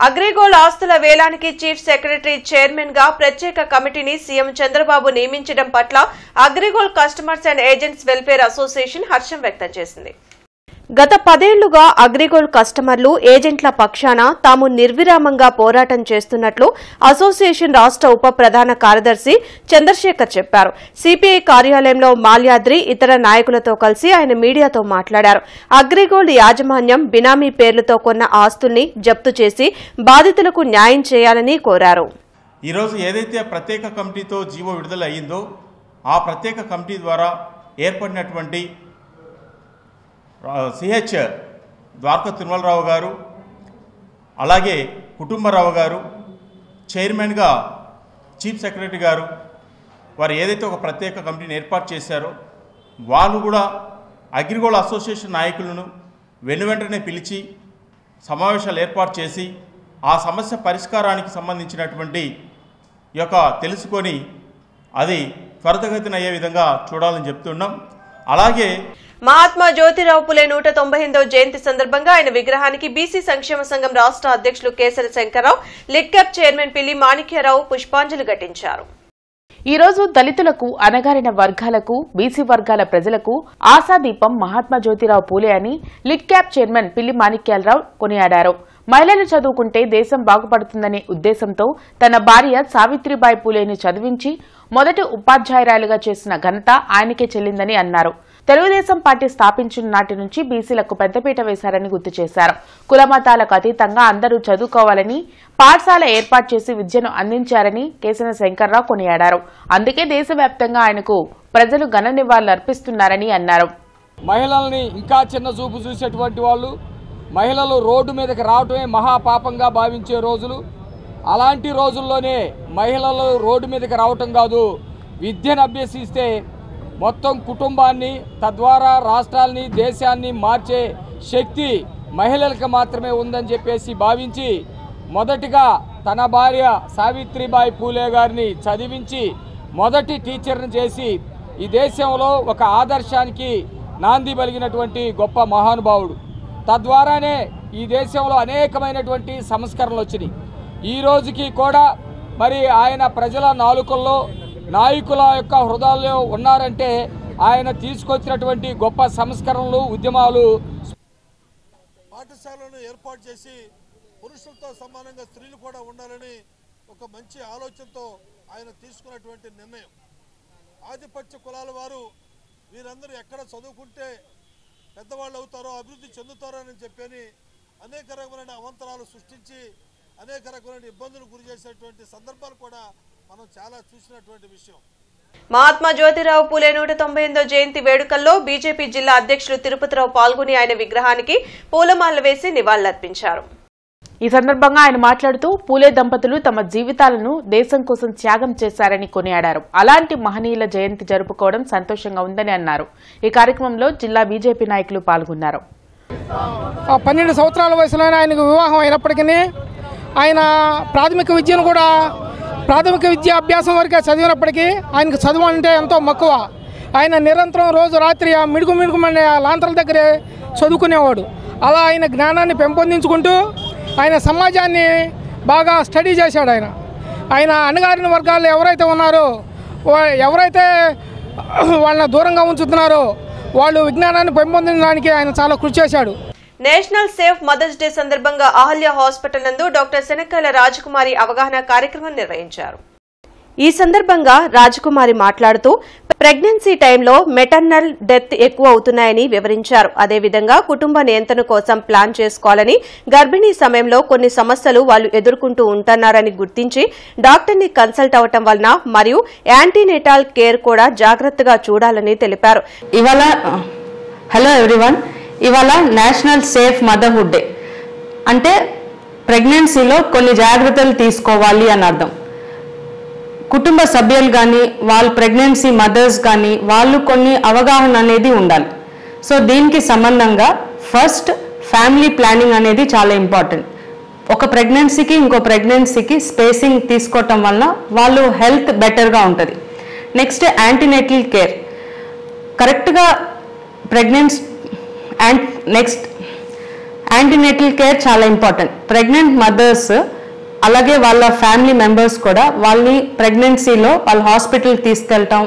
అగ్రిగోల్డ్ ఆస్తుల వేలానికి చీఫ్ సెక్రటరీ చైర్మన్ గా ప్రత్యేక కమిటీని సీఎం చంద్రబాబు నియమించడం పట్ల AgriGold customers and agents welfare association హర్షం వ్యక్తం చేసింది. గత 10 ఏళ్లుగా అగ్రిగోల్డ్ కస్టమర్లు, ఏజెంట్ల పక్షాన తాము నిర్విరామంగా పోరాటం చేస్తున్నట్లు అసోసియేషన్ రాష్ట్ర ఉప ప్రధాన కార్యదర్శి చంద్రశేఖర్ చెప్పారు. సిపిఐ కార్యాలయంలో మాల్యాద్రి ఇతర నాయకులతో కలిసి ఆయన మీడియాతో మాట్లాడారు. అగ్రిగోల్డ్ యాజమాన్యం బినామీ పేర్లతో కొన్న ఆస్తుల్ని జప్తు చేసి బాధితులకు న్యాయం చేయాలని కోరారు. ఈరోజు ఏదైతే ప్రత్యేక కమిటీతో జీవో విడుదల అయ్యిందో ఆ ప్రత్యేక కమిటీ ద్వారా ఏర్పడినటువంటి సిహెచ్ ద్వారకా తిరుమలరావు గారు, అలాగే కుటుంబరావు గారు, చైర్మన్గా చీఫ్ సెక్రటరీ గారు, వారు ఏదైతే ఒక ప్రత్యేక కమిటీని ఏర్పాటు చేశారో వాళ్ళు కూడా అగ్రిగోల్డ్ అసోసియేషన్ నాయకులను వెనువెంటనే పిలిచి సమావేశాలు ఏర్పాటు చేసి ఆ సమస్య పరిష్కారానికి సంబంధించినటువంటి తెలుసుకొని అది త్వరితగతిన అయ్యే విధంగా చూడాలని చెప్తున్నాం. అలాగే మహాత్మా జ్యోతిరావు పులే 198వ జయంతి సందర్భంగా ఆయన విగ్రహానికి బీసీ సంక్షేమ సంఘం రాష్ట్ర అధ్యక్షులు కేసరి శంకర్రావు, లిడ్క్యాప్ చైర్మన్ పిల్లి మాణిక్యరావు పుష్పాంజలి ఘటించారు. ఈ రోజు దళితులకు, అణగారిన వర్గాలకు, బీసీ వర్గాల ప్రజలకు ఆశాదీపం మహాత్మా జ్యోతిరావు పూలే అని లిడ్క్యాప్ చైర్మన్ పిల్లి మాణిక్యాలరావు కొనియాడారు. మహిళలు చదువుకుంటే దేశం బాగుపడుతుందనే ఉద్దేశంతో తన భార్య సావిత్రిబాయి పూలేని చదివించి మొదటి ఉపాధ్యాయురాలుగా చేసిన ఘనత ఆయనకే చెల్లిందని అన్నారు. తెలుగుదేశం పార్టీ స్థాపించిన నాటి నుంచి బీసీలకు పెద్దపీట వేశారని గుర్తు చేశారు. కులమతాలకు అతీతంగా అందరూ చదువుకోవాలని పాఠశాల ఏర్పాటు చేసి విద్యను అందించారని కేసన శంకర్రావు కొనియాడారు. అందుకే దేశవ్యాప్తంగా ఆయనకు ప్రజలు ఘన నివాళులు అర్పిస్తున్నారని అన్నారు. మహిళల్ని ఇంకా చిన్న చూపు చూసేటువంటి వాళ్ళు, మహిళలు రోడ్డు మీదకి రావటమే మహాపాపంగా భావించే రోజులు. అలాంటి రోజుల్లోనే మహిళలు రోడ్డు మీదకి రావటం కాదు, విద్యను అభ్యసిస్తే మొత్తం కుటుంబాన్ని, తద్వారా రాష్ట్రాల్ని, దేశాన్ని మార్చే శక్తి మహిళలకు మాత్రమే ఉందని చెప్పేసి భావించి మొదటిగా తన భార్య సావిత్రిబాయి పూలే గారిని చదివించి మొదటి టీచర్ని చేసి ఈ దేశంలో ఒక ఆదర్శానికి నాంది పలిగినటువంటి గొప్ప మహానుభావుడు. తద్వారానే ఈ దేశంలో అనేకమైనటువంటి సంస్కరణలు వచ్చినాయి. ఈ రోజుకి కూడా మరి ఆయన ప్రజల నాలుకల్లో, నాయకుల యొక్క హృదయాల్లో ఉన్నారంటే ఆయన తీసుకొచ్చినటువంటి గొప్ప సంస్కరణలు, ఉద్యమాలు. పాఠశాలను ఏర్పాటు చేసి పురుషులతో సమానంగా స్త్రీలు కూడా ఉండాలని ఒక మంచి ఆలోచనతో ఆయన తీసుకున్నటువంటి నిర్ణయం. ఆధిపత్య కులాల వారు వీరందరూ ఎక్కడ చదువుకుంటే పెద్దవాళ్ళు అవుతారో, అభివృద్ధి చెందుతారో అని చెప్పని అనేక రకమైన అవంతరాలు సృష్టించి అనేక రకమైన ఇబ్బందులు గురి చేసేటువంటి సందర్భాలు కూడా మనం చాలా చూసినటువంటి విషయం. మహాత్మా జ్యోతిరావు పూలే 198వ జయంతి వేడుకల్లో బీజేపీ జిల్లా అధ్యక్షులు తిరుపతిరావు పాల్గొని ఆయన విగ్రహానికి పూలమాలలు వేసి నివాళులర్పించారు. ఈ సందర్భంగా ఆయన మాట్లాడుతూ పూలే దంపతులు తమ జీవితాలను దేశం కోసం త్యాగం చేశారని కొనియాడారు. అలాంటి మహనీయుల జయంతి జరుపుకోవడం సంతోషంగా ఉందని అన్నారు. ఈ కార్యక్రమంలో జిల్లా బీజేపీ నాయకులు పాల్గొన్నారు. 12 సంవత్సరాల వయసులోనే ఆయనకు వివాహం అయినప్పటికీ ఆయన ప్రాథమిక విద్య అభ్యాసం వరకే చదివినప్పటికీ ఆయనకు చదువు అంటే ఎంతో మక్కువ. ఆయన నిరంతరం రోజు రాత్రి ఆ మిడుగుమనే ఆ లాంతర్ల దగ్గరే చదువుకునేవాడు. అలా ఆయన జ్ఞానాన్ని పెంపొందించుకుంటూ ఆయన సమాజాన్ని బాగా స్టడీ చేశాడు. ఆయన అణగారిన వర్గాల్లో ఎవరైతే ఉన్నారో, ఎవరైతే వాళ్ళని దూరంగా ఉంచుతున్నారో వాళ్ళు విజ్ఞానాన్ని పెంపొందించడానికి ఆయన చాలా కృషి చేశాడు. నేషనల్ సేఫ్ మదర్స్ డే సందర్భంగా అహల్య హాస్పిటల్ నందు డాక్టర్ శనక్కాయల రాజకుమారి అవగాహన కార్యక్రమం నిర్వహించారు. ఈ సందర్భంగా రాజకుమారి మాట్లాడుతూ ప్రెగ్నెన్సీ టైంలో మెటర్నల్ డెత్ ఎక్కువ అవుతున్నాయని వివరించారు. అదేవిధంగా కుటుంబ నియంత్రణ కోసం ప్లాన్ చేసుకోవాలని, గర్భిణీ సమయంలో కొన్ని సమస్యలు వాళ్ళు ఎదుర్కొంటూ ఉంటున్నారని గుర్తించి డాక్టర్ని కన్సల్ట్ అవటం వలన మరియు యాంటీనేటాల్ కేర్ కూడా జాగ్రత్తగా చూడాలని తెలిపారు. హలో ఎవ్రీవన్, ఇవాళ నేషనల్ సేఫ్ మదర్హుడ్ డే. అంటే ప్రెగ్నెన్సీలో కొన్ని జాగ్రత్తలు తీసుకోవాలి అని అర్థం. కుటుంబ సభ్యులు కానీ వాళ్ళ ప్రెగ్నెన్సీ మదర్స్ కానీ వాళ్ళు కొన్ని అవగాహన అనేది ఉండాలి. సో దీనికి సంబంధంగా ఫస్ట్ ఫ్యామిలీ ప్లానింగ్ అనేది చాలా ఇంపార్టెంట్. ఒక ప్రెగ్నెన్సీకి ఇంకో ప్రెగ్నెన్సీకి స్పేసింగ్ తీసుకోవటం వలన వాళ్ళు హెల్త్ బెటర్గా ఉంటుంది. నెక్స్ట్ యాంటీనేటల్ కేర్ కరెక్ట్గా నెక్స్ట్ యాంటీనేటల్ కేర్ చాలా ఇంపార్టెంట్. ప్రెగ్నెంట్ మదర్స్ అలాగే వాళ్ళ ఫ్యామిలీ మెంబర్స్ కూడా వాళ్ళని ప్రెగ్నెన్సీలో వాళ్ళ హాస్పిటల్కి తీసుకెళ్ళటం,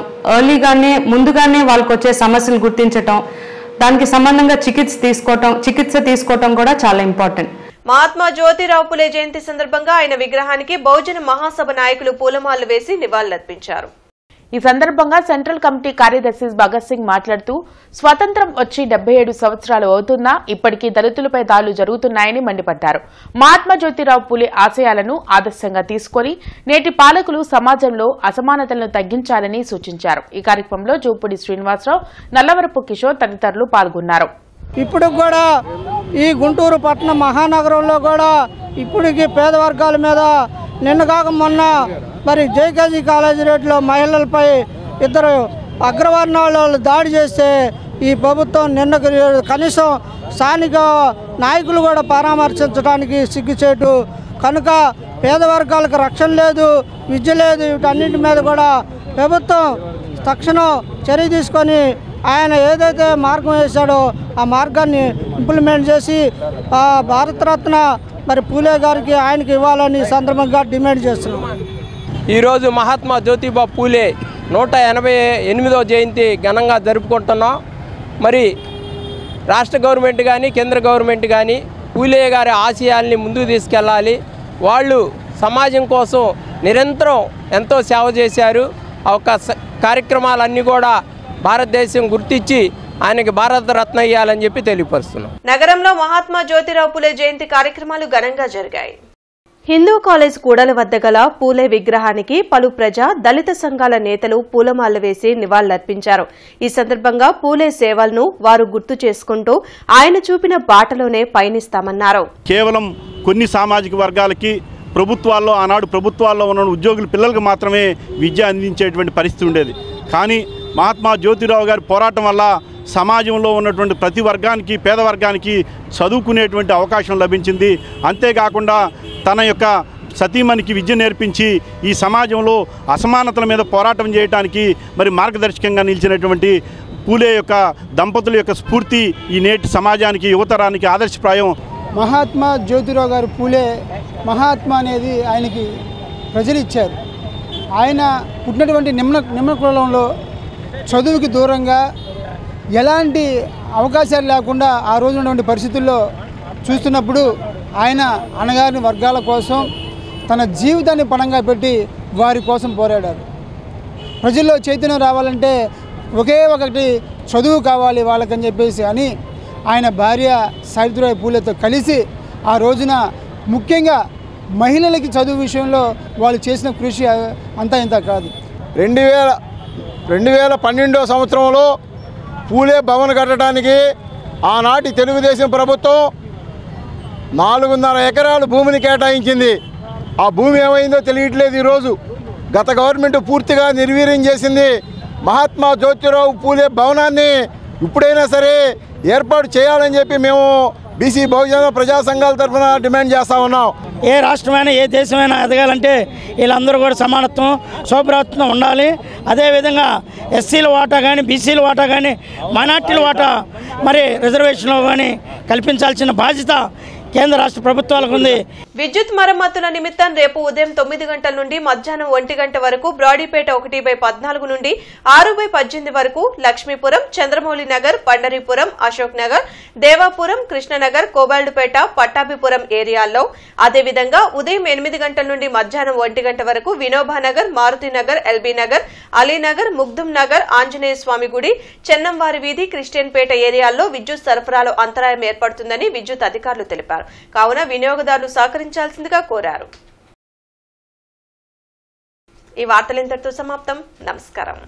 ముందుగానే వాళ్ళకి వచ్చే సమస్యలు గుర్తించటం, దానికి సంబంధంగా చికిత్స తీసుకోవటం కూడా చాలా ఇంపార్టెంట్. మహాత్మా జ్యోతిరావు పులే జయంతి సందర్భంగా ఆయన విగ్రహానికి బహుజన మహాసభ నాయకులు పూలమాలలు వేసి నివాళులర్పించారు. ఈ సందర్భంగా సెంట్రల్ కమిటీ కార్యదర్శి భగత్ సింగ్ మాట్లాడుతూ స్వతంత్రం వచ్చి 77 సంవత్సరాలు అవుతున్నా ఇప్పటికీ దళితులపై దాడులు జరుగుతున్నాయని మండిపడ్డారు. మహాత్మా జ్యోతిరావు పూలే ఆశయాలను ఆదర్శంగా తీసుకుని నేటి పాలకులు సమాజంలో అసమానతలను తగ్గించాలని సూచించారు. ఈ కార్యక్రమంలో జూపూడి శ్రీనివాసరావు, నల్లవరపు కిషోర్ తదితరులు పాల్గొన్నారు. ఇప్పుడు కూడా ఈ గుంటూరు పట్టణ మహానగరంలో కూడా ఇప్పటికీ పేద వర్గాల మీద నిన్న కాక మొన్న మరి జేకేజీ కాలేజీ రేట్లో మహిళలపై 2 అగ్రవర్ణాలు దాడి చేస్తే ఈ ప్రభుత్వం కనీసం స్థానిక నాయకులు కూడా పరామర్శించడానికి సిగ్గుచేటు. కనుక పేద వర్గాలకు రక్షణ లేదు, విద్య లేదు. వీటన్నింటి మీద కూడా ప్రభుత్వం తక్షణం చర్య తీసుకొని ఆయన ఏదైతే మార్గం వేశాడో ఆ మార్గాన్ని ఇంప్లిమెంట్ చేసి భారతరత్న మరి పూలే గారికి ఆయనకి ఇవ్వాలని సందర్భంగా డిమాండ్ చేస్తున్నాం. ఈరోజు మహాత్మా జ్యోతిబా పూలే 188వ జయంతి ఘనంగా జరుపుకుంటున్నాం. మరి రాష్ట్ర గవర్నమెంట్ కానీ కేంద్ర గవర్నమెంట్ కానీ పూలే గారి ఆశయాల్ని ముందుకు తీసుకెళ్ళాలి. వాళ్ళు సమాజం కోసం నిరంతరం ఎంతో సేవ చేశారు. ఆ ఒక్క కార్యక్రమాలన్నీ కూడా భారతదేశం గుర్తించి ఆయనకి భారతరత్న ఇవ్వాలని చెప్పి తెలియపరుస్తున్నాం. నగరంలో మహాత్మా జ్యోతిరావు పూలే జయంతి కార్యక్రమాలు ఘనంగా జరిగాయి. హిందూ కాలేజ్ కూడల వద్ద గల పూలే విగ్రహానికి పలు ప్రజా దళిత సంఘాల నేతలు పూలమాలలు వేసి నివాళులర్పించారు. ఈ సందర్భంగా పూలే సేవలను వారు గుర్తు చేసుకుంటూ ఆయన చూపిన బాటలోనే పయనిస్తామన్నారు. కేవలం కొన్ని సామాజిక వర్గాలకి ఆనాడు ప్రభుత్వాల్లో ఉన్న ఉద్యోగుల పిల్లలకు మాత్రమే విద్య అందించేటువంటి పరిస్థితి ఉండేది. కానీ మహాత్మా జ్యోతిరావు గారి పోరాటం వల్ల సమాజంలో ఉన్నటువంటి ప్రతి వర్గానికి, పేద వర్గానికి చదువుకునేటువంటి అవకాశం లభించింది. అంతేకాకుండా తన యొక్క సతీమణికి విద్య నేర్పించి ఈ సమాజంలో అసమానతల మీద పోరాటం చేయడానికి మరి మార్గదర్శకంగా నిలిచినటువంటి పూలే యొక్క దంపతుల యొక్క స్ఫూర్తి ఈ నేటి సమాజానికి, యువతరానికి ఆదర్శప్రాయం. మహాత్మా జ్యోతిరావు గారు పూలే మహాత్మా అనేది ఆయనకి ప్రజలు ఇచ్చారు. ఆయన పుట్టినటువంటి నిమ్న కులంలో చదువుకి దూరంగా ఎలాంటి అవకాశాలు లేకుండా ఆ రోజు ఉన్నటువంటి పరిస్థితుల్లో చూస్తున్నప్పుడు ఆయన అణగారిన వర్గాల కోసం తన జీవితాన్ని పణంగా పెట్టి వారి కోసం పోరాడారు. ప్రజల్లో చైతన్యం రావాలంటే ఒకే ఒకటి చదువు కావాలి వాళ్ళకని చెప్పేసి అని ఆయన భార్య సావిత్రిబాయి పూలేతో కలిసి ఆ రోజున ముఖ్యంగా మహిళలకి చదువు విషయంలో వాళ్ళు చేసిన కృషి అంతా ఇంత కాదు. 2012వ సంవత్సరంలో పూలే భవన్ కట్టడానికి ఆనాటి తెలుగుదేశం ప్రభుత్వం 4.5 ఎకరాలు భూమిని కేటాయించింది. ఆ భూమి ఏమైందో తెలియట్లేదు. ఈరోజు గత గవర్నమెంట్ పూర్తిగా నిర్వీర్యం చేసింది. మహాత్మా జ్యోతిరావు పూలే భవనాన్ని ఇప్పుడైనా సరే ఏర్పాటు చేయాలని చెప్పి మేము బీసీ బహుజన ప్రజా సంఘాల తరఫున డిమాండ్ చేస్తా ఉన్నాం. ఏ రాష్ట్రమైనా ఏ దేశమైనా ఎదగాలంటే వీళ్ళందరూ కూడా సమానత్వం సౌభ్రాతృత్వం ఉండాలి. అదేవిధంగా ఎస్సీల వాటా కానీ బీసీల వాటా కానీ మైనార్టీల వాటా మరి రిజర్వేషన్లో కానీ కల్పించాల్సిన బాధ్యత కేంద్ర రాష్ట్ర ప్రభుత్వాలకు ఉంది. విద్యుత్ మరమ్మతుల నిమిత్తం రేపు ఉదయం 9 గంటల నుండి మధ్యాహ్నం 1 గంట వరకు బ్రాడీపేట 1/14 నుండి 6/18 వరకు లక్ష్మీపురం, చంద్రమౌళి నగర్, పండరీపురం, అశోక్ నగర్, దేవాపురం, కృష్ణనగర్, కోబాల్డుపేట, పట్టాభిపురం ఏరియాల్లో, అదేవిధంగా ఉదయం 8 గంటల నుండి మధ్యాహ్నం 1 గంట వరకు వినోబానగర్, మారుతినగర్, ఎల్బీ నగర్, అలీనగర్, ముగ్దుం నగర్, ఆంజనేయ స్వామి గుడి, చెన్నంవారి వీధి, క్రిస్టియన్పేట ఏరియాల్లో విద్యుత్ సరఫరాలో అంతరాయం ఏర్పడుతుందని విద్యుత్ అధికారులు తెలిపారు. కావున వినియోగదారులు సహకరించాల్సిందిగా కోరారు. ఈ వార్తలు ఇంతటితో సమాప్తం. నమస్కారం.